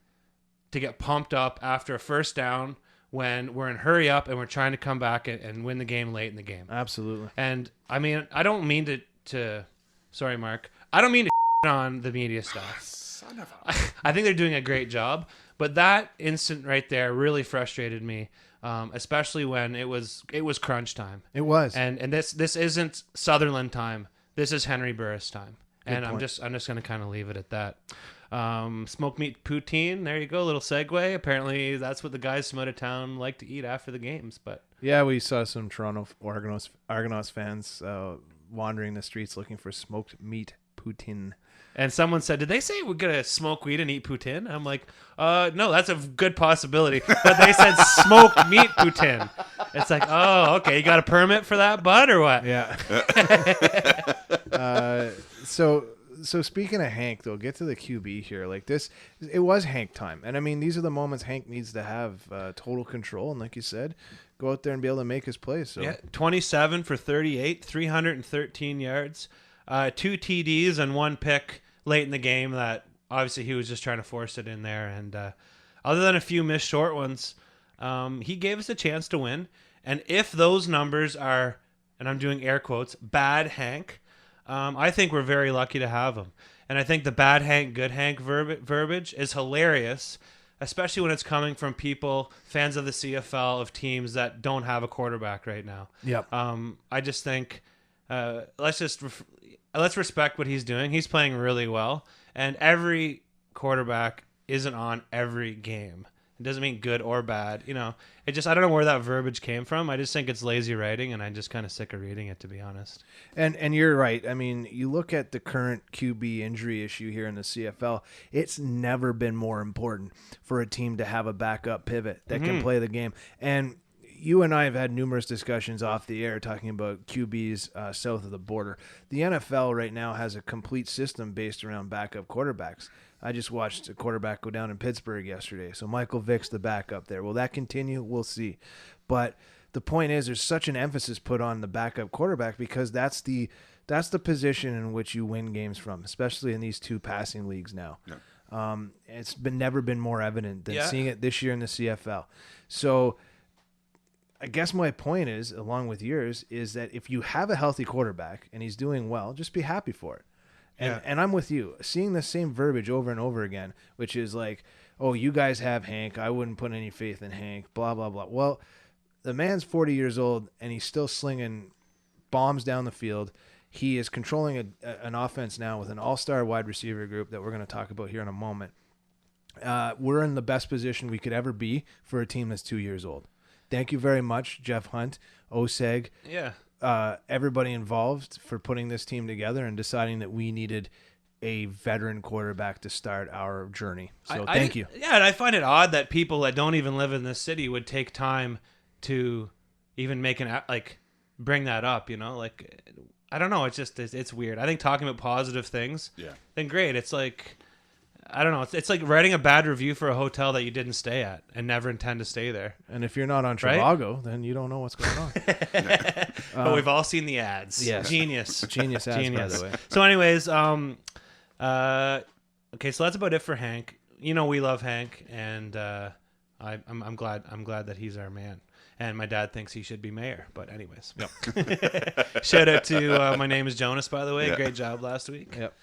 to get pumped up after a first down when we're in hurry up and we're trying to come back and win the game late in the game. Absolutely. And I mean, I don't mean to sorry, Mark. I don't mean to on the media staff. Son of a... I think they're doing a great job. But that instant right there really frustrated me, especially when it was crunch time. It was, and this isn't Sutherland time. This is Henry Burris time, and I'm just going to kind of leave it at that. Smoked meat poutine. There you go, little segue. Apparently, that's what the guys from out of town like to eat after the games. But yeah, we saw some Toronto Argonauts fans wandering the streets looking for smoked meat poutine. And someone said, did they say we're going to smoke weed and eat poutine? I'm like, no, that's a good possibility. But they said smoked meat poutine. It's like, oh, okay. You got a permit for that, bud, or what? Yeah. So speaking of Hank, though, get to the QB here. Like this, it was Hank time. And I mean, these are the moments Hank needs to have total control. And like you said, go out there and be able to make his plays. So. Yeah, 27 for 38, 313 yards. 2 TDs and 1 pick late in the game that obviously he was just trying to force it in there. And other than a few missed short ones, he gave us a chance to win. And if those numbers are, and I'm doing air quotes, bad Hank, I think we're very lucky to have him. And I think the bad Hank, good Hank verbiage is hilarious, especially when it's coming from people, fans of the CFL, of teams that don't have a quarterback right now. Yep. I just think let's respect what he's doing. He's playing really well, and every quarterback isn't on every game. It doesn't mean good or bad. You know, I don't know where that verbiage came from. I just think it's lazy writing, and I'm just kind of sick of reading it, to be honest. And you're right. I mean, you look at the current QB injury issue here in the CFL, it's never been more important for a team to have a backup pivot that can play the game. And you and I have had numerous discussions off the air talking about QBs south of the border. The NFL right now has a complete system based around backup quarterbacks. I just watched a quarterback go down in Pittsburgh yesterday. So Michael Vick's the backup there. Will that continue? We'll see. But the point is there's such an emphasis put on the backup quarterback because that's the that's the position in which you win games from, especially in these two passing leagues now. Yeah. It's never been more evident than Yeah. seeing it this year in the CFL. So I guess my point is, along with yours, is that if you have a healthy quarterback and he's doing well, just be happy for it. And I'm with you. Seeing the same verbiage over and over again, which is like, oh, you guys have Hank. I wouldn't put any faith in Hank, blah, blah, blah. Well, the man's 40 years old, and he's still slinging bombs down the field. He is controlling an offense now with an all-star wide receiver group that we're going to talk about here in a moment. We're in the best position we could ever be for a team that's 2 years old. Thank you very much, Jeff Hunt, Oseg. Yeah. Everybody involved for putting this team together and deciding that we needed a veteran quarterback to start our journey. So thank you. Yeah, and I find it odd that people that don't even live in this city would take time to even bring that up, you know? Like, I don't know. It's weird. I think talking about positive things, then great. It's like, I don't know. It's like writing a bad review for a hotel that you didn't stay at and never intend to stay there. And if you're not on Trivago, then you don't know what's going on. But we've all seen the ads. Yes. Genius Genius ads, by the way. So anyways, okay, so that's about it for Hank. You know, we love Hank, and I'm glad that he's our man. And my dad thinks he should be mayor. But anyways. Yep. Shout out to my name is Jonas, by the way. Yeah. Great job last week. Yep.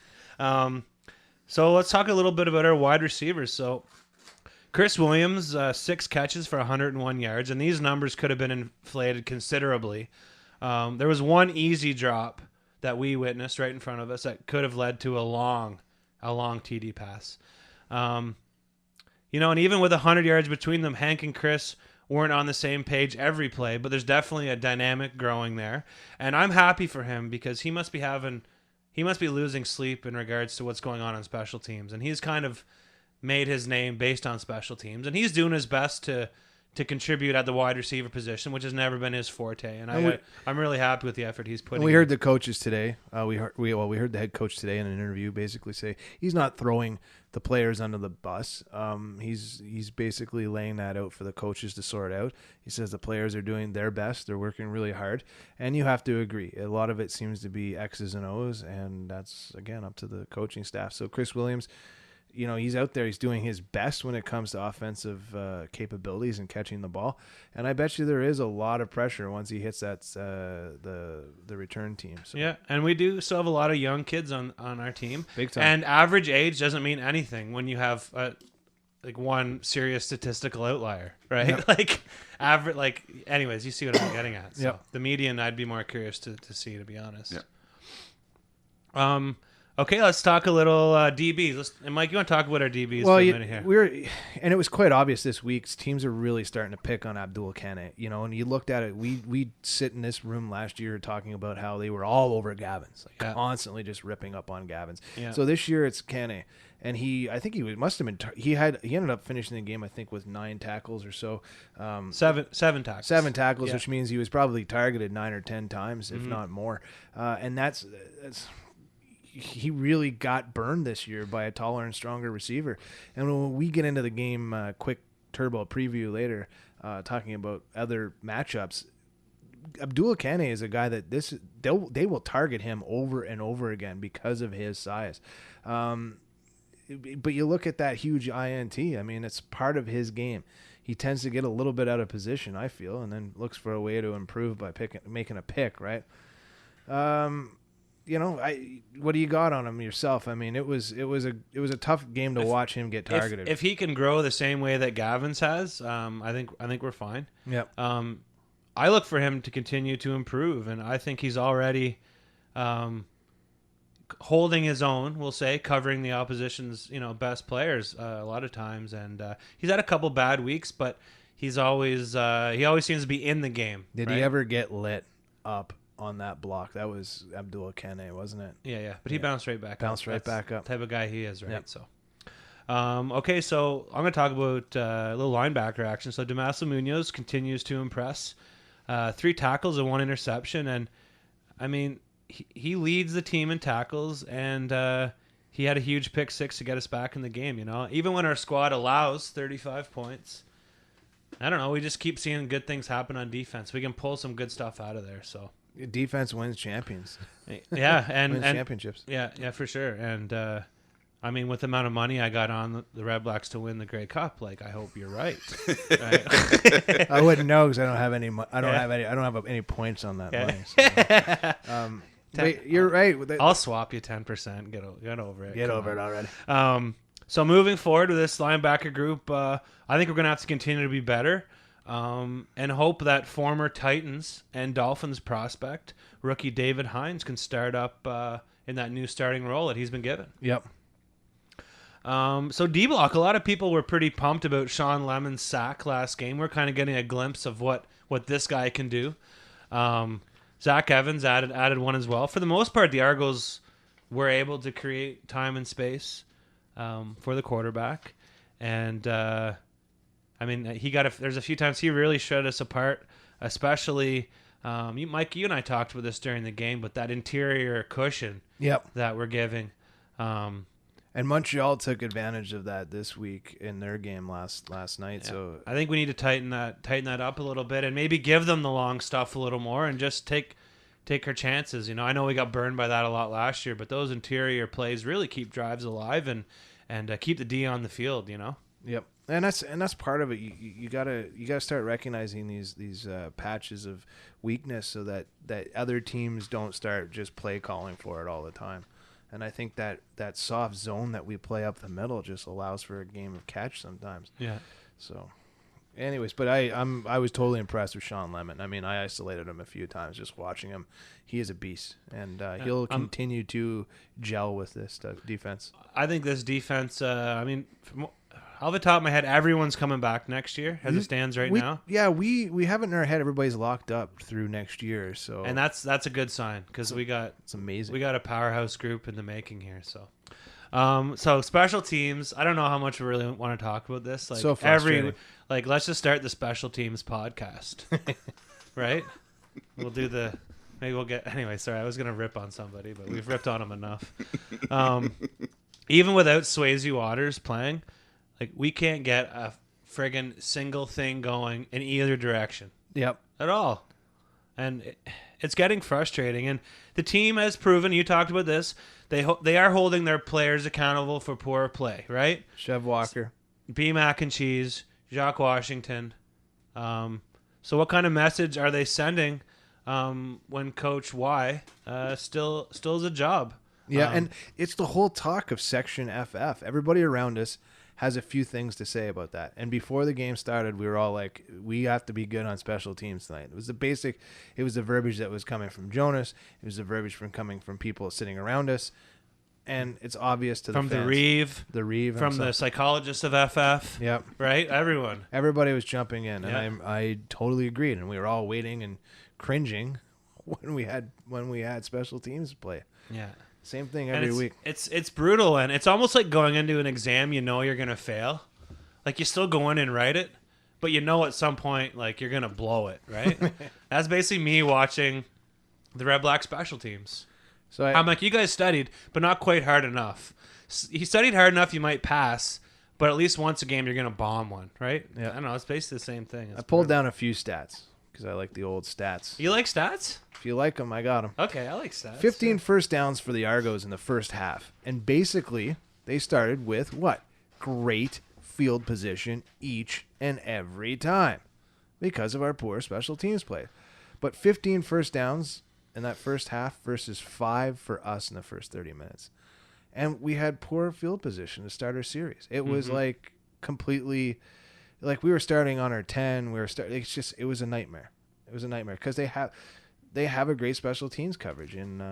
So let's talk a little bit about our wide receivers. So Chris Williams, 6 catches for 101 yards, and these numbers could have been inflated considerably. There was one easy drop that we witnessed right in front of us that could have led to a long TD pass. You know, and even with 100 yards between them, Hank and Chris weren't on the same page every play, but there's definitely a dynamic growing there. And I'm happy for him because he must be losing sleep in regards to what's going on special teams. And he's kind of made his name based on special teams. And he's doing his best to contribute at the wide receiver position, which has never been his forte. And I'm really happy with the effort he's putting in. We heard the coaches today. We heard the head coach today in an interview basically say he's not throwing the players under the bus. He's basically laying that out for the coaches to sort out. He says the players are doing their best. They're working really hard. And you have to agree. A lot of it seems to be X's and O's, and that's, again, up to the coaching staff. So Chris Williams, you know, he's out there. He's doing his best when it comes to offensive capabilities and catching the ball. And I bet you there is a lot of pressure once he hits that the return team. So. Yeah, and we do still have a lot of young kids on our team. Big time. And average age doesn't mean anything when you have one serious statistical outlier, right? Yep. Anyways, you see what I'm getting at. So Yep. The median, I'd be more curious to see, to be honest. Yeah. Okay, let's talk a little DBs. And Mike, you want to talk about our DBs for a minute here? And it was quite obvious this week. Teams are really starting to pick on Abdul Kane. You know, and you looked at it. We sit in this room last year talking about how they were all over Gavins, constantly just ripping up on Gavins. Yeah. So this year it's Kane, and he must have been. He ended up finishing the game, I think, with 9 tackles or so. 7 tackles. 7 tackles, which means he was probably targeted 9 or 10 times, if not more. And that's. He really got burned this year by a taller and stronger receiver. And when we get into the game, quick turbo preview later, talking about other matchups, Abdul Kane is a guy that they will target him over and over again because of his size. But you look at that huge INT. I mean, it's part of his game. He tends to get a little bit out of position, I feel, and then looks for a way to improve by making a pick, right? You know, what do you got on him yourself? I mean, it was a tough game to watch him get targeted. If he can grow the same way that Gavins has, I think we're fine. Yep. I look for him to continue to improve, and I think he's already holding his own. We'll say, covering the opposition's best players a lot of times, and he's had a couple bad weeks, but he always seems to be in the game. Did he ever get lit up on that block? That was Abdul Kane, wasn't it? Yeah. But he bounced right back up. Back up. The type of guy he is, right? Yep. So, okay, so I'm going to talk about a little linebacker action. So Damaso Munoz continues to impress. 3 tackles and 1 interception. And, I mean, he leads the team in tackles, and he had a huge pick 6 to get us back in the game, Even when our squad allows 35 points, I don't know, we just keep seeing good things happen on defense. We can pull some good stuff out of there, so... Defense wins champions. Yeah, and wins championships. Yeah, for sure. And I mean, with the amount of money I got on the Red Blacks to win the Grey Cup, like I hope you're right. Right? I wouldn't know because I don't have any. I don't have any points on that money. So. Wait, you're right. I'll swap you 10%. Get over it. Get over it already. So moving forward with this linebacker group, I think we're going to have to continue to be better and hope that former Titans and Dolphins prospect, rookie David Hines, can start up in that new starting role that he's been given. Yep. So D-Block, a lot of people were pretty pumped about Sean Lemon's sack last game. We're kind of getting a glimpse of what this guy can do. Zach Evans added one as well. For the most part, the Argos were able to create time and space for the quarterback. And, I mean, there's a few times he really showed us apart, especially, Mike, you and I talked about this during the game, but that interior cushion that we're giving. And Montreal took advantage of that this week in their game last night. Yeah. So I think we need to tighten that up a little bit and maybe give them the long stuff a little more and just take our chances. You know, I know we got burned by that a lot last year, but those interior plays really keep drives alive and keep the D on the field. You know. Yep. And that's part of it. You gotta start recognizing these patches of weakness so that other teams don't start just play calling for it all the time. And I think that soft zone that we play up the middle just allows for a game of catch sometimes. Yeah. So, anyways, but I was totally impressed with Sean Lemon. I mean, I isolated him a few times just watching him. He is a beast, and he'll continue to gel with this defense. I think this defense. I mean, off the top of my head, everyone's coming back next year as it stands now. Yeah, we have it in our head. Everybody's locked up through next year, so and that's a good sign because it's amazing. We got a powerhouse group in the making here. So, so special teams. I don't know how much we really want to talk about this. Like so frustrating. Let's just start the special teams podcast, right? We'll do maybe we'll get anyway. Sorry, I was gonna rip on somebody, but we've ripped on them enough. Even without Swayze Waters playing. Like, we can't get a friggin' single thing going in either direction. Yep. At all. And it's getting frustrating. And the team has proven, you talked about this, they are holding their players accountable for poor play, right? Chev Walker. B. Mac and Cheese, Jacques Washington. So what kind of message are they sending when Coach Y still is a job? Yeah, and it's the whole talk of Section FF. Everybody around us has a few things to say about that. And before the game started, we were all like, we have to be good on special teams tonight. It was the verbiage that was coming from Jonas. It was the verbiage coming from people sitting around us. And it's obvious to the fans. The Reeve. From the psychologist of FF. Yep. Right? Everybody was jumping in. And I totally agreed. And we were all waiting and cringing when we had special teams play. Yeah. Same thing every week. It's brutal, and it's almost like going into an exam you know you're going to fail. Like, you still go in and write it, but you know at some point, like, you're going to blow it, right? That's basically me watching the Red Black special teams. So I'm like, you guys studied, but not quite hard enough. You studied hard enough, you might pass, but at least once a game you're going to bomb one, right? Yeah. I don't know. It's basically the same thing. I pulled down a few stats because I like the old stats. You like stats? If you like them, I got them. Okay, I like stats. 15 first downs for the Argos in the first half. And basically, they started with what? Great field position each and every time because of our poor special teams play. But 15 first downs in that first half versus 5 for us in the first 30 minutes. And we had poor field position to start our series. It was like completely, like we were starting on our 10. It was a nightmare. It was a nightmare because they have a great special teams coverage in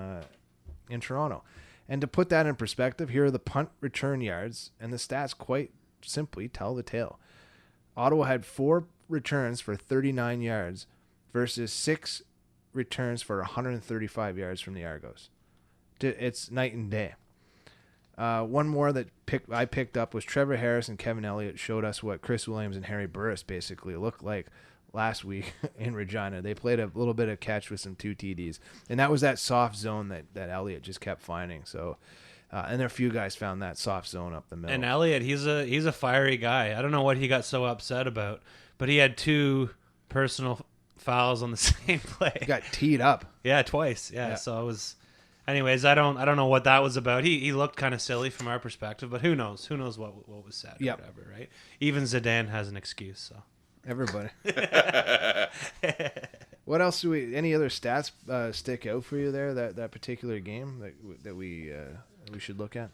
Toronto. And to put that in perspective, here are the punt return yards, and the stats quite simply tell the tale. Ottawa had 4 returns for 39 yards versus 6 returns for 135 yards from the Argos. It's night and day. One more that I picked up was Trevor Harris and Kevin Elliott showed us what Chris Williams and Harry Burris basically looked like last week in Regina. They played a little bit of catch with some 2 TDs. And that was that soft zone that Elliott just kept finding. So, and there are a few guys found that soft zone up the middle. And Elliott, he's a fiery guy. I don't know what he got so upset about, but he had 2 personal fouls on the same play. Got teed up. Yeah, twice. Yeah, so it was. Anyways, I don't know what that was about. He looked kind of silly from our perspective, but who knows? Who knows what was said or whatever, right? Even Zidane has an excuse. So everybody. What else do we? Any other stats stick out for you there? That particular game that we should look at.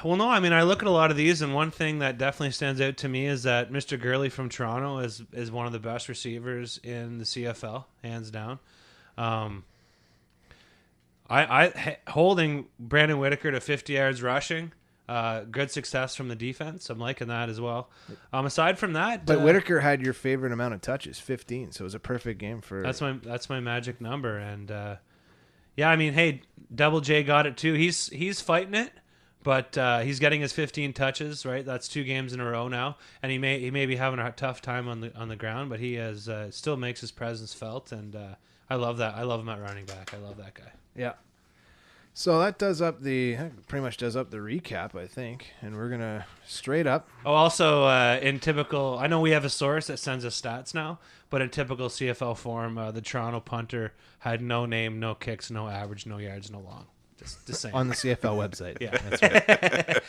Well, no, I mean, I look at a lot of these, and one thing that definitely stands out to me is that Mr. Gurley from Toronto is one of the best receivers in the CFL, hands down. Holding Brandon Whitaker to 50 yards rushing, good success from the defense. I'm liking that as well. Aside from that, but Whitaker had your favorite amount of touches, 15. So it was a perfect game for. That's my magic number, and yeah, I mean, hey, Double J got it too. He's fighting it, but he's getting his 15 touches. Right, that's 2 games in a row now, and he may be having a tough time on the ground, but he has still makes his presence felt, and I love that. I love him at running back. I love that guy. Yeah. So that pretty much does up the recap, I think, and we're gonna straight up. Oh, also in typical, I know we have a source that sends us stats now, but in typical CFL form, the Toronto punter had no name, no kicks, no average, no yards, no long. Just saying. On the CFL website. Yeah, that's right.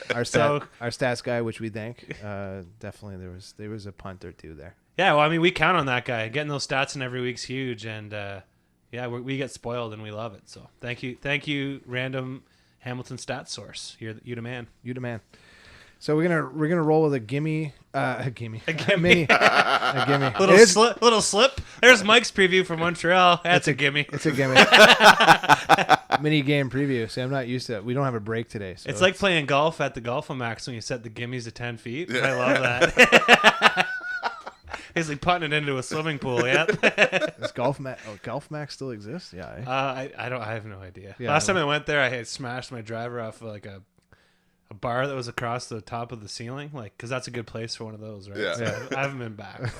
Our stats guy, which we thank, definitely there was a punt or two there. Yeah, well, I mean, we count on that guy. Getting those stats in every week's huge, and yeah, we get spoiled and we love it. So thank you, random Hamilton stats source. You the man. You the man. So we're gonna roll with a gimme. A gimme. Little slip. There's Mike's preview for Montreal. That's a gimme. It's a gimme. Mini game preview. See, I'm not used to it. We don't have a break today. So it's like playing golf at the Golf-O-Max when you set the gimmies to 10 feet. I love that. Basically putting it into a swimming pool. Yeah. Does Golf-Max still exist? Yeah. I have no idea. Yeah, Last time I went there, I had smashed my driver off of like a bar that was across the top of the ceiling, like, because that's a good place for one of those, right? Yeah. So I haven't been back.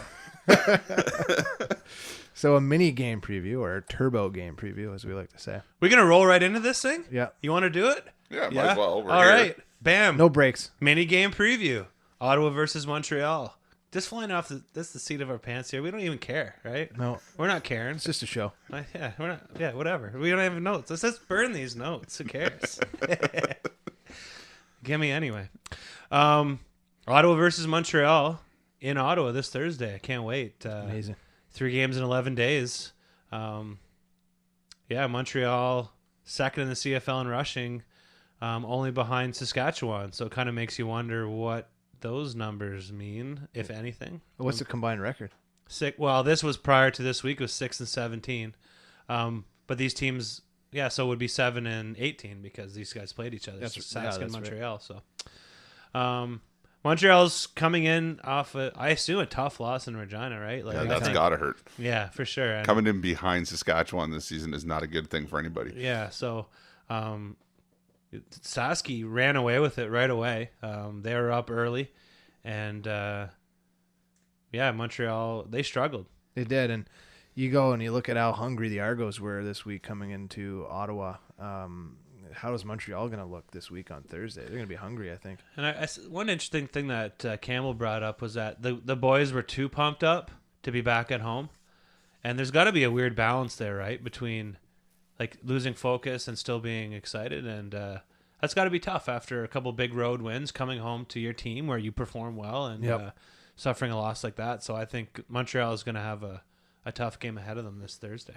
So a mini game preview, or a turbo game preview, as we like to say. We're gonna roll right into this thing. Yeah. You want to do it? Yeah, might as well. All right. Bam. No breaks. Mini game preview. Ottawa versus Montreal. Just flying off the seat of our pants here. We don't even care, right? No, we're not caring. It's just a show. Yeah, we're not. Yeah, whatever. We don't have notes. Let's just burn these notes. Who cares? Gimme anyway. Ottawa versus Montreal in Ottawa this Thursday. I can't wait. Amazing. 3 games in 11 days. Yeah, Montreal second in the CFL in rushing, only behind Saskatchewan. So it kind of makes you wonder what those numbers mean, if anything. What's the combined record? Well, this was prior to this week. It was 6-17. But these teams, so it would be 7-18 because these guys played each other. Sask and Montreal. Right. So, Montreal's coming in off I assume a tough loss in Regina, right? Like, that's gotta hurt. Yeah, for sure. And coming in behind Saskatchewan this season is not a good thing for anybody. Yeah. So, Sasky ran away with it right away. They were up early, and Montreal, they struggled. They did, and you go and you look at how hungry the Argos were this week coming into Ottawa. How is Montreal going to look this week on Thursday? They're going to be hungry, I think. And one interesting thing that Campbell brought up was that the boys were too pumped up to be back at home, and there's got to be a weird balance there, right, between like losing focus and still being excited, and that's got to be tough after a couple big road wins, coming home to your team where you perform well and suffering a loss like that. So I think Montreal is going to have a tough game ahead of them this Thursday.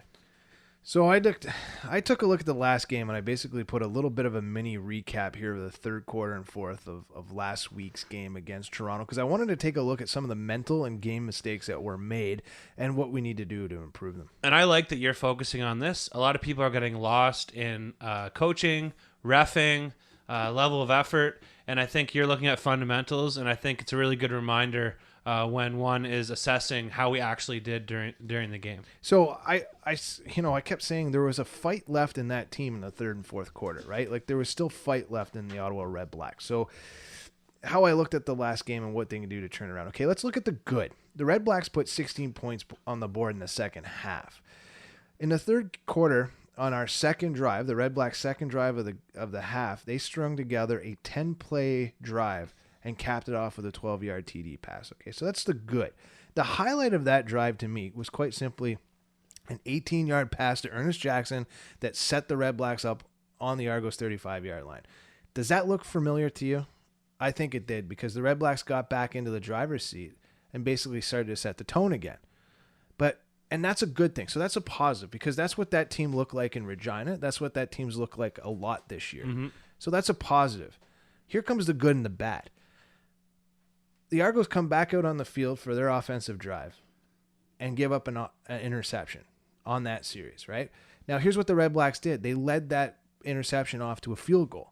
So I took a look at the last game, and I basically put a little bit of a mini recap here of the third quarter and fourth of last week's game against Toronto, because I wanted to take a look at some of the mental and game mistakes that were made and what we need to do to improve them. And I like that you're focusing on this. A lot of people are getting lost in coaching, reffing, level of effort, and I think you're looking at fundamentals, and I think it's a really good reminder when one is assessing how we actually did during the game. So I kept saying there was a fight left in that team in the third and fourth quarter, right? Like there was still fight left in the Ottawa RedBlacks. So how I looked at the last game and what they can do to turn around. Okay, let's look at the good. The RedBlacks put 16 points on the board in the second half. In the third quarter, on our second drive, the RedBlacks' second drive of the half, they strung together a 10-play drive and capped it off with a 12-yard TD pass. Okay, so that's the good. The highlight of that drive to me was quite simply an 18-yard pass to Ernest Jackson that set the Red Blacks up on the Argos 35-yard line. Does that look familiar to you? I think it did, because the Red Blacks got back into the driver's seat and basically started to set the tone again. And that's a good thing. So that's a positive, because that's what that team looked like in Regina. That's what that team's looked like a lot this year. Mm-hmm. So that's a positive. Here comes the good and the bad. The Argos come back out on the field for their offensive drive and give up an interception on that series, right? Now, here's what the Red Blacks did. They led that interception off to a field goal.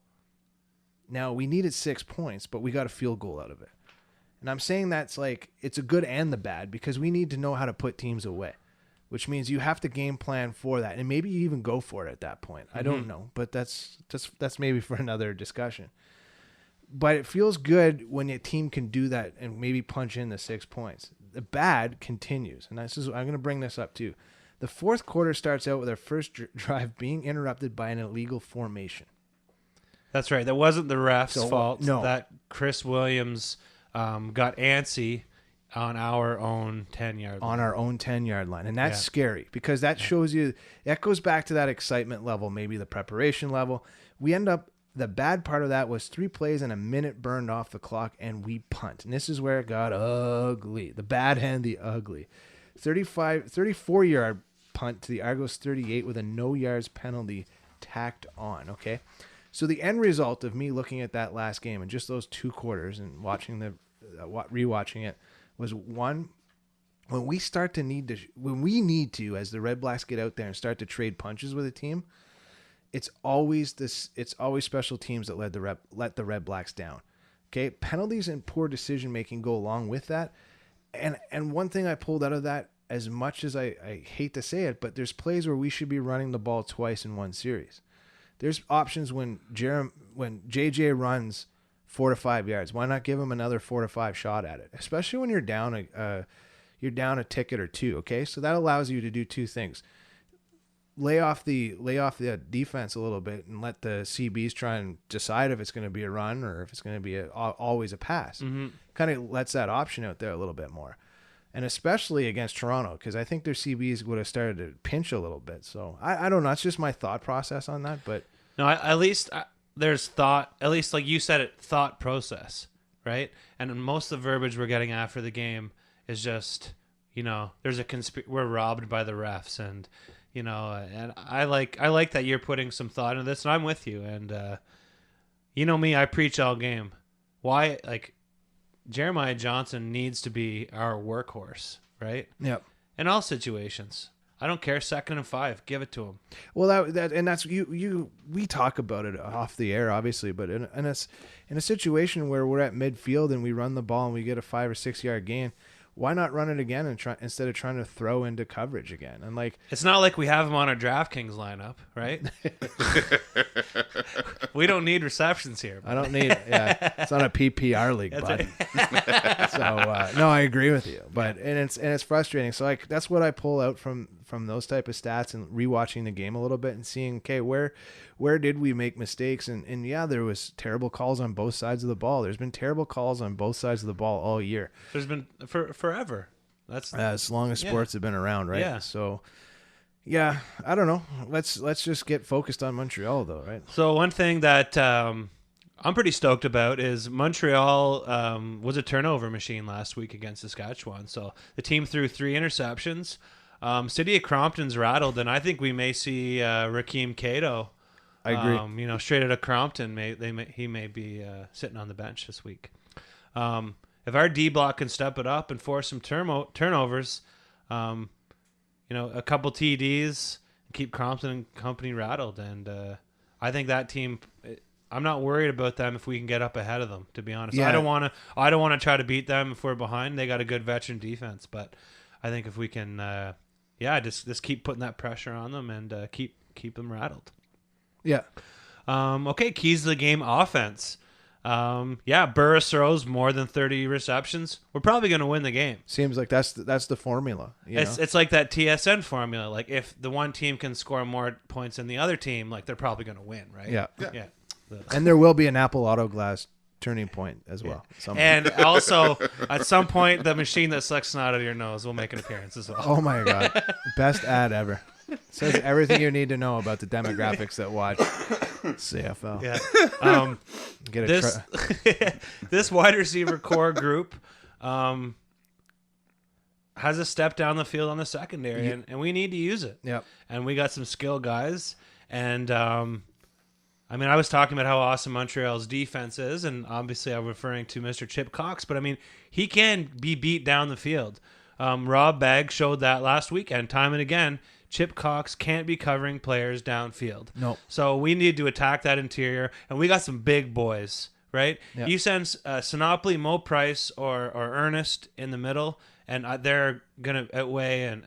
Now, we needed 6 points, but we got a field goal out of it. And I'm saying that's like, it's a good and the bad, because we need to know how to put teams away, which means you have to game plan for that. And maybe you even go for it at that point. I don't know, but that's maybe for another discussion. But it feels good when a team can do that and maybe punch in the 6 points. The bad continues. And I'm going to bring this up too. The fourth quarter starts out with our first drive being interrupted by an illegal formation. That's right. That wasn't the ref's fault. No. That Chris Williams got antsy on our own 10-yard line. On our own 10-yard line. And that's scary, because that shows you, that goes back to that excitement level, maybe the preparation level. We end up, the bad part of that was 3 plays and a minute burned off the clock, and we punt. And this is where it got ugly. The bad and the ugly. 34-yard punt to the Argos 38 with a no yards penalty tacked on, okay? So the end result of me looking at that last game and just those 2 quarters and watching rewatching it was, one, when we need to, as the Red Blacks get out there and start to trade punches with a team, it's always special teams that let the Red Blacks down. Okay, penalties and poor decision making go along with that. And one thing I pulled out of that, as much as I hate to say it, but there's plays where we should be running the ball twice in one series. There's options when JJ runs 4 to 5 yards. Why not give him another 4 to 5 shot at it? Especially when you're down a ticket or 2. Okay, so that allows you to do 2 things: lay off the defense a little bit and let the CBs try and decide if it's going to be a run or if it's going to be always a pass. Mm-hmm. Kind of lets that option out there a little bit more. And especially against Toronto, because I think their CBs would have started to pinch a little bit. So I don't know. It's just my thought process on that. But no, at least there's thought. At least, like you said, thought process, right? And most of the verbiage we're getting after the game is just, there's we're robbed by the refs, and and I like that you're putting some thought into this, and I'm with you. And me, I preach all game. Why, Jeremiah Johnson needs to be our workhorse, right? Yep. In all situations. I don't care, 2nd and 5, give it to him. Well, that's we talk about it off the air, obviously, but in a situation where we're at midfield and we run the ball and we get a 5 or 6 yard gain, why not run it again and instead of trying to throw into coverage again? And it's not like we have him on our DraftKings lineup, right? We don't need receptions here. I don't need it. Yeah, it's not a PPR league, bud. Right. So no, I agree with you. But it's frustrating. So that's what I pull out from those type of stats and rewatching the game a little bit and seeing, okay, where did we make mistakes? And yeah, there was terrible calls on both sides of the ball. There's been terrible calls on both sides of the ball all year. There's been forever. That's as long as sports have been around, right? Yeah. So yeah, I don't know. Let's just get focused on Montreal, though, right? So one thing that I'm pretty stoked about is Montreal was a turnover machine last week against Saskatchewan. So the team threw 3 interceptions. City of Crompton's rattled, and I think we may see Rakeem Cato. I agree. Straight out of Crompton, he may be sitting on the bench this week. If our D block can step it up and force some turnovers, a couple TDs, and keep Crompton and company rattled, and I think that team. I'm not worried about them if we can get up ahead of them. To be honest, yeah. I don't want to try to beat them if we're behind. They got a good veteran defense, but I think if we can, just keep putting that pressure on them and keep them rattled. Yeah. Okay, keys to the game offense. Burris throws more than 30 receptions. We're probably going to win the game. Seems like that's the formula. It's like that TSN formula. Like if the one team can score more points than the other team, they're probably going to win, right? Yeah. Yeah. And there will be an Apple Auto Glass turning point as well. And also, at some point, the machine that sucks snot out of your nose will make an appearance as well. Oh my God. Best ad ever. Says everything you need to know about the demographics that watch CFL. Yeah. This wide receiver core group has a step down the field on the secondary, and we need to use it. Yep. And we got some skill guys. And, I mean, I was talking about how awesome Montreal's defense is, and obviously I'm referring to Mr. Chip Cox, but I mean, he can be beat down the field. Rob Bagg showed that last weekend, time and again. Chip Cox can't be covering players downfield. No. So we need to attack that interior, and we got some big boys, right? Yep. You send Sinopoli, Mo Price, or Ernest in the middle, and they're going to outweigh and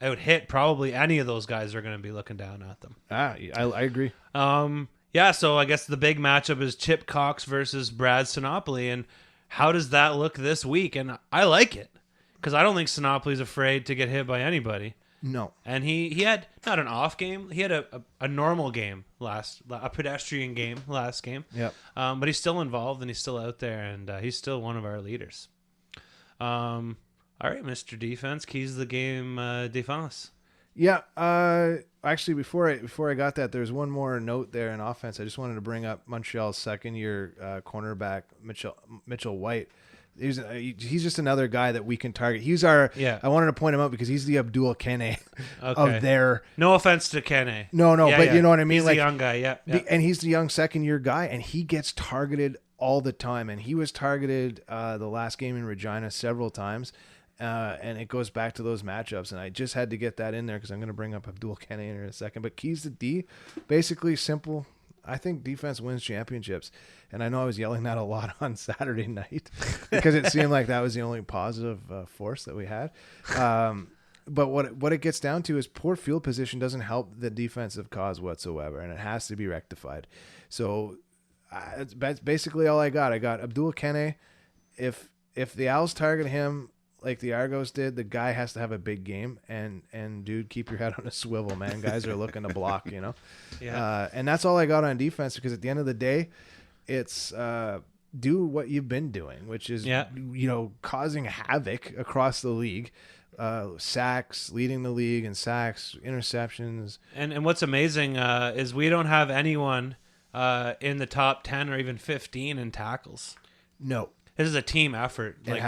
out-hit probably any of those guys are going to be looking down at them. I agree. Yeah, so I guess the big matchup is Chip Cox versus Brad Sinopoli, and how does that look this week? And I like it, because I don't think Sinopoli's afraid to get hit by anybody. No. And he had not an off game. He had a normal game a pedestrian game last game. Yep. But he's still involved and he's still out there and he's still one of our leaders. All right, Mr. Defense, keys the game defense. Yeah. Actually, before I got that, there's one more note there in offense. I just wanted to bring up Montreal's second-year cornerback Mitchell White. He's just another guy that we can target. He's our. Yeah. I wanted to point him out because he's the Abdul Kene of their. No offense to Kene. No, but you know what I mean. He's the young guy. Yeah. And he's the young second-year guy, and he gets targeted all the time. And he was targeted the last game in Regina several times, and it goes back to those matchups. And I just had to get that in there because I'm going to bring up Abdul Kene in a second. But keys to D, basically simple. I think defense wins championships. And I know I was yelling that a lot on Saturday night because it seemed like that was the only positive force that we had. But what it gets down to is poor field position doesn't help the defensive cause whatsoever, and it has to be rectified. So that's basically all I got. I got Abdul Kene. If the Owls target him like the Argos did, the guy has to have a big game. And dude, keep your head on a swivel, man. Guys are looking to block, you know. Yeah. And that's all I got on defense because at the end of the day, it's do what you've been doing, which is causing havoc across the league. Sacks, leading the league in sacks, interceptions. And what's amazing is we don't have anyone in the top 10 or even 15 in tackles. No. This is a team effort, like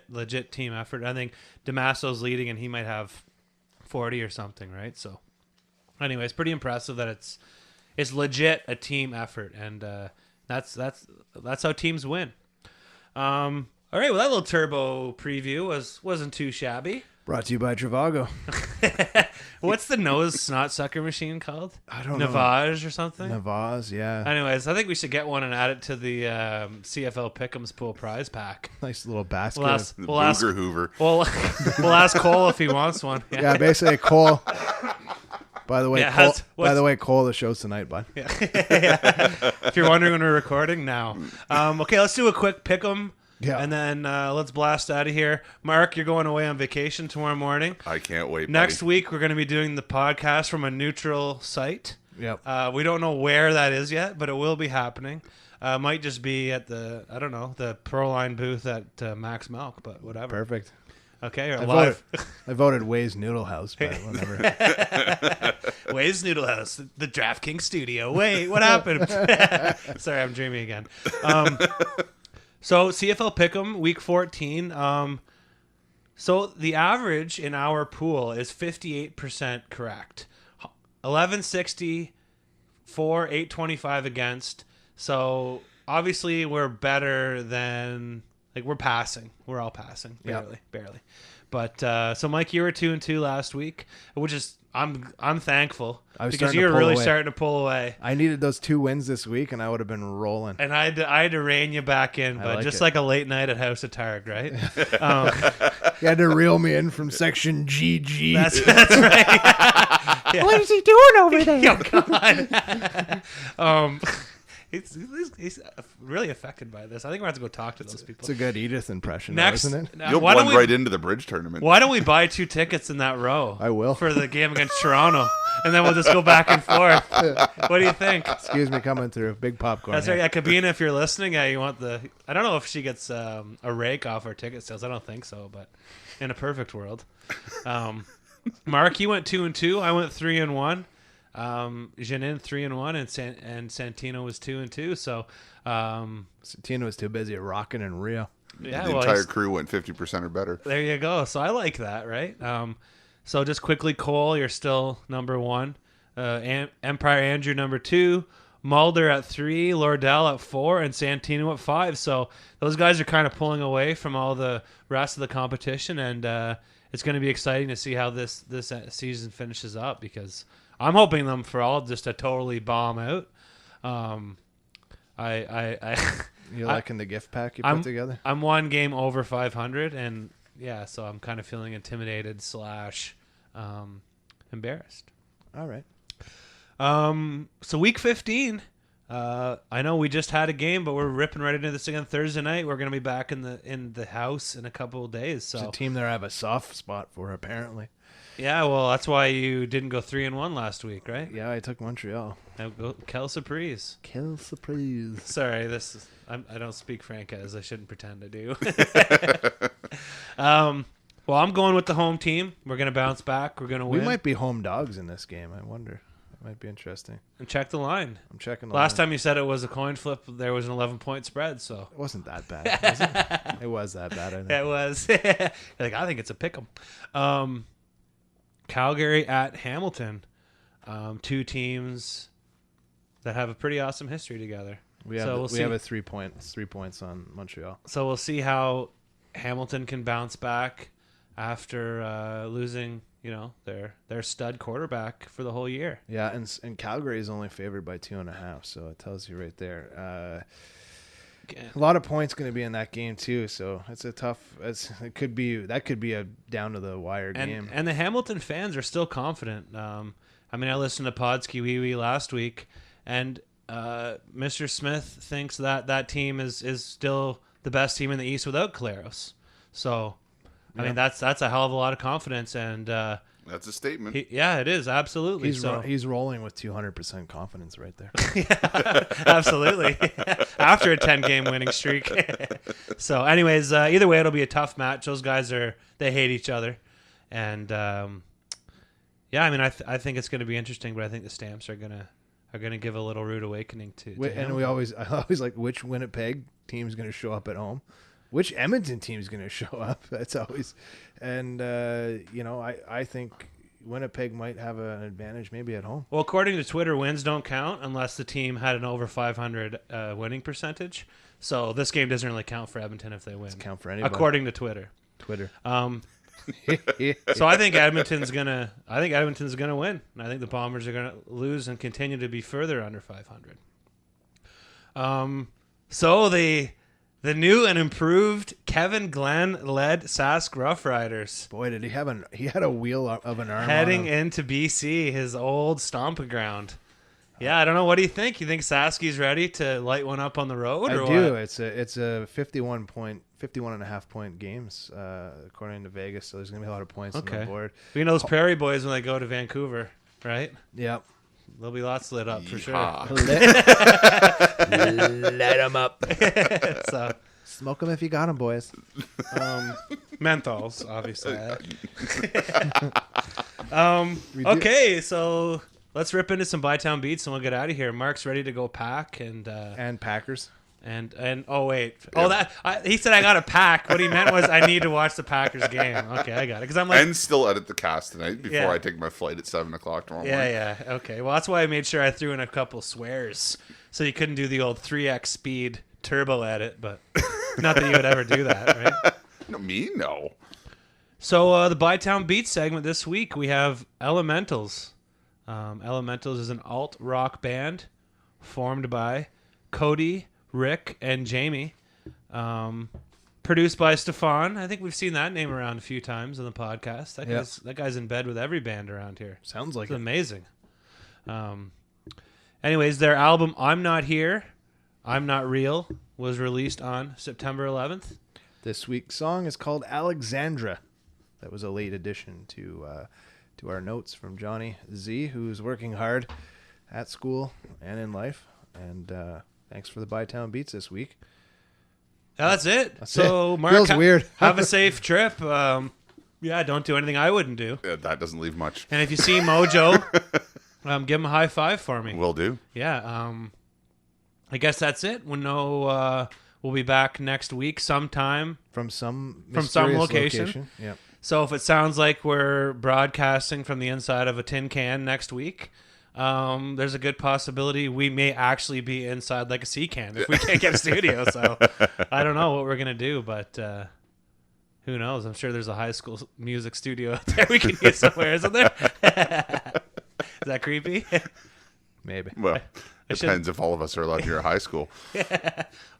legit team effort. I think Damasso's leading, and he might have 40 or something, right? So, anyway, it's pretty impressive that it's legit a team effort, and that's how teams win. All right, well, that little turbo preview wasn't too shabby. Brought to you by Travago. What's the nose snot sucker machine called? I don't know. Navage or something? Navage, yeah. Anyways, I think we should get one and add it to the CFL Pick'ems Pool prize pack. Nice little basket. We'll ask Hoover. We'll ask Cole if he wants one. Yeah, basically Cole. By the way, Cole, the show's tonight, bud. Yeah. If you're wondering when we're recording, now. Okay, let's do a quick Pick'em. Yeah. And then let's blast out of here. Mark, you're going away on vacation tomorrow morning. I can't wait, Next buddy. week, we're going to be doing the podcast from a neutral site. Yep. We don't know where that is yet, but it will be happening. Might just be at the Proline booth at Max Milk, but whatever. Perfect. Okay, or live. I voted Way's Noodle House, but whatever. Way's Noodle House, the DraftKings studio. Wait, what happened? Sorry, I'm dreaming again. So CFL Pick'em week 14. So the average in our pool is 58% correct. 1160 for 825 against. So obviously we're better than we're passing. We're all passing barely. But so Mike, you were 2-2 last week, which is I'm thankful because you're really starting to pull away. I needed those 2 wins this week, and I would have been rolling. And I had to rein you back in, but like a late night at House of Targ, right? You had to reel me in from section GG. That's right. What is he doing over there? Oh, God. he's really affected by this. I think we're going to have to go talk to those people. It's a good Edith impression, Next, though, isn't it? You'll blend right into the bridge tournament. Why don't we buy 2 tickets in that row? I will. For the game against Toronto. And then we'll just go back and forth. What do you think? Excuse me coming through. Big popcorn. That's right. Yeah, Kabina, if you're listening, you want I don't know if she gets a rake off our ticket sales. I don't think so, but in a perfect world. Mark, you went 2-2. I went 3-1. Janin 3-1, and Santino was 2-2. So Santino was too busy rocking in Rio. Yeah, the entire crew went 50% or better. There you go. So I like that, right? So just quickly, Cole, you're still number 1. Empire Andrew number 2. Mulder at 3, Lordell at 4, and Santino at 5. So those guys are kind of pulling away from all the rest of the competition, and it's going to be exciting to see how this season finishes up, because I'm hoping them for all just to totally bomb out. You liking the gift pack you put together? I'm 1 game over 500, and so I'm kind of feeling intimidated / embarrassed. All right. So week 15. I know we just had a game, but we're ripping right into this again Thursday night. We're going to be back in the house in a couple of days. So it's a team that I have a soft spot for, apparently. Yeah, well, that's why you didn't go 3-1 last week, right? Yeah, I took Montreal. Quelle surprise. Quelle surprise. Sorry, I don't speak Francaise. I shouldn't pretend to do. Well, I'm going with the home team. We're going to bounce back. We're going to win. We might be home dogs in this game. I wonder. It might be interesting. And check the line. I'm checking the Last line. time you said it was a coin flip, there was an 11-point spread. So it wasn't that bad, was it? It was that bad, I think. It was. I think it's a pick 'em. Calgary at Hamilton. 2 teams that have a pretty awesome history together. We have a 3 points on Montreal. So we'll see how Hamilton can bounce back after losing, their stud quarterback for the whole year. Yeah, and Calgary is only favored by 2.5, so it tells you right there. A lot of points going to be in that game too, so it's a tough. That could be a down to the wire game. And the Hamilton fans are still confident. I listened to Podski Wee Wee last week, and Mr. Smith thinks that team is still the best team in the East without Claros. So, that's a hell of a lot of confidence, and that's a statement. It is, absolutely. He's rolling with 200% confidence right there. Yeah, absolutely. After a 10-game winning streak. So, anyways, either way, it'll be a tough match. Those guys they hate each other, and I think it's going to be interesting. But I think the Stamps are gonna give a little rude awakening to and I always like which Winnipeg team's going to show up at home. Which Edmonton team's going to show up? That's always, and I think Winnipeg might have an advantage maybe at home. Well, according to Twitter, wins don't count unless the team had an over 500 winning percentage. So this game doesn't really count for Edmonton if they win. Doesn't count for anybody. According to Twitter. So I think Edmonton's gonna win. And I think the Bombers are gonna lose and continue to be further under 500. So the new and improved Kevin Glenn led Sask Rough Riders. Boy, did he had a wheel of an arm heading on him. into BC, his old stomping ground. Yeah, I don't know. What do you think? You think Sasky's ready to light one up on the road? I or do. What? It's a 51.5 point games according to Vegas. So there's gonna be a lot of points on the board. You know those Prairie Boys when they go to Vancouver, right? Yep. There'll be lots lit up for sure. Light them up. So smoke them if you got them, boys. Menthols, obviously. Okay, so let's rip into some Bytown beats and we'll get out of here. Mark's ready to go pack and Packers. And oh wait, he said I got a pack. What he meant was I need to watch the Packers game. Okay, I got it because I'm like, and still edit the cast tonight before I take my flight at 7:00 tomorrow morning. Yeah. Okay, well that's why I made sure I threw in a couple swears so you couldn't do the old 3x speed turbo edit, but not that you would ever do that, right? No, me no. So the Bytown Beats segment this week we have Elementals. Elementals is an alt rock band formed by Cody, Rick, and Jamie. Produced by Stefan. I think we've seen that name around a few times on the podcast. That guy's in bed with every band around here. Sounds like it's amazing. Anyways, their album I'm Not Here I'm Not Real was released on September 11th. This week's song is called Alexandra. That was a late addition to our notes from Johnny Z, who's working hard at school and in life. And thanks for the Bytown Beats this week. That's it. That's so, it. Mark, Feels weird. Have a safe trip. Yeah, don't do anything I wouldn't do. Yeah, that doesn't leave much. And if you see Mojo, give him a high five for me. Will do. Yeah. I guess that's it. We'll be back next week sometime from some location. Yeah. So if it sounds like we're broadcasting from the inside of a tin can next week, there's a good possibility we may actually be inside like a sea can if we can't get a studio. So I don't know what we're gonna do, but who knows? I'm sure there's a high school music studio out there we can use somewhere, isn't there? Is that creepy? Maybe. Well, depends if all of us are allowed here at high school.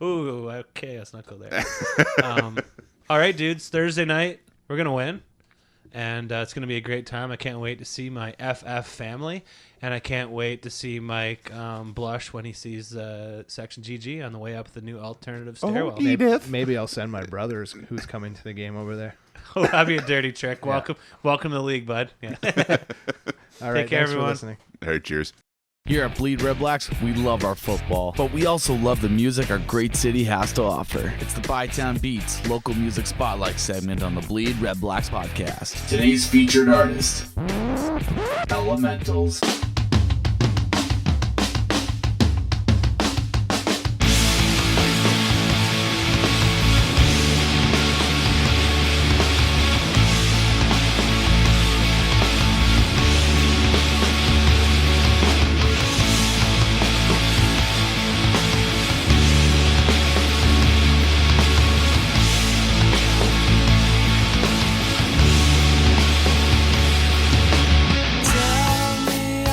Ooh, okay, let's not go there. All right, dudes. Thursday night, we're gonna win, and it's gonna be a great time. I can't wait to see my FF family, and I can't wait to see Mike blush when he sees Section GG on the way up the new alternative stairwell. Maybe I'll send my brothers who's coming to the game over there. Oh, that'd be a dirty trick. Welcome to the league, bud. Yeah. All right, take care, everyone. For listening. All right, cheers. Here at Bleed Red Blacks, we love our football, but we also love the music our great city has to offer. It's the Bytown Beats local music spotlight segment on the Bleed Red Blacks podcast. Today's featured artist, Elementals. Tell me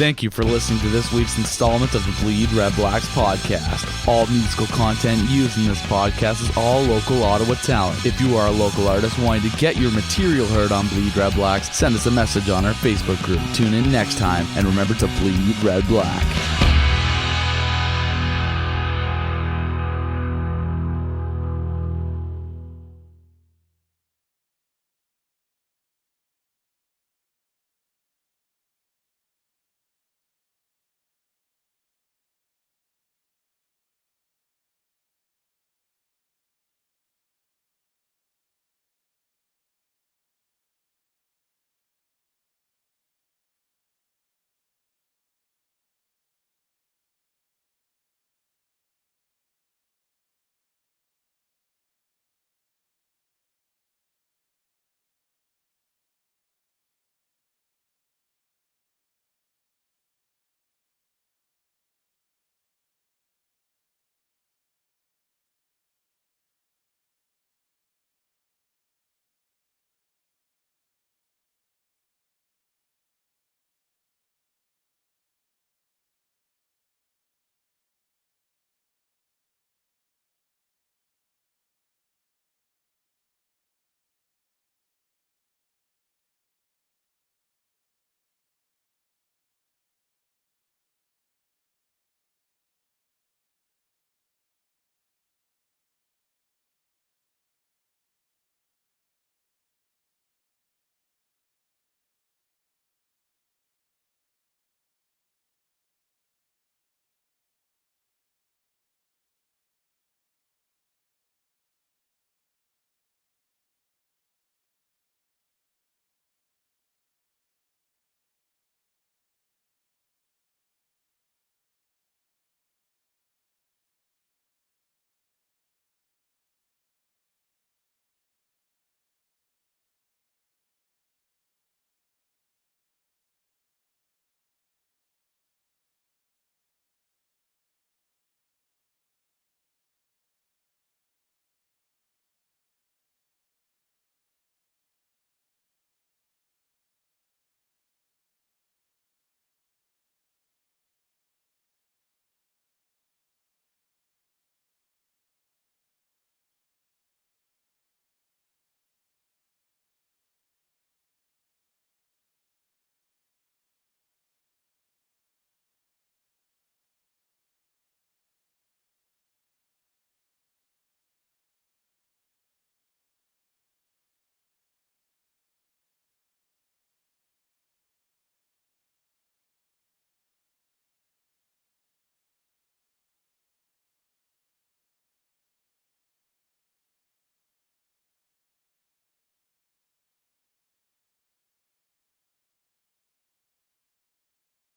Thank you for listening to this week's installment of the Bleed Red Blacks podcast. All musical content used in this podcast is all local Ottawa talent. If you are a local artist wanting to get your material heard on Bleed Red Blacks, send us a message on our Facebook group. Tune in next time, and remember to bleed red black.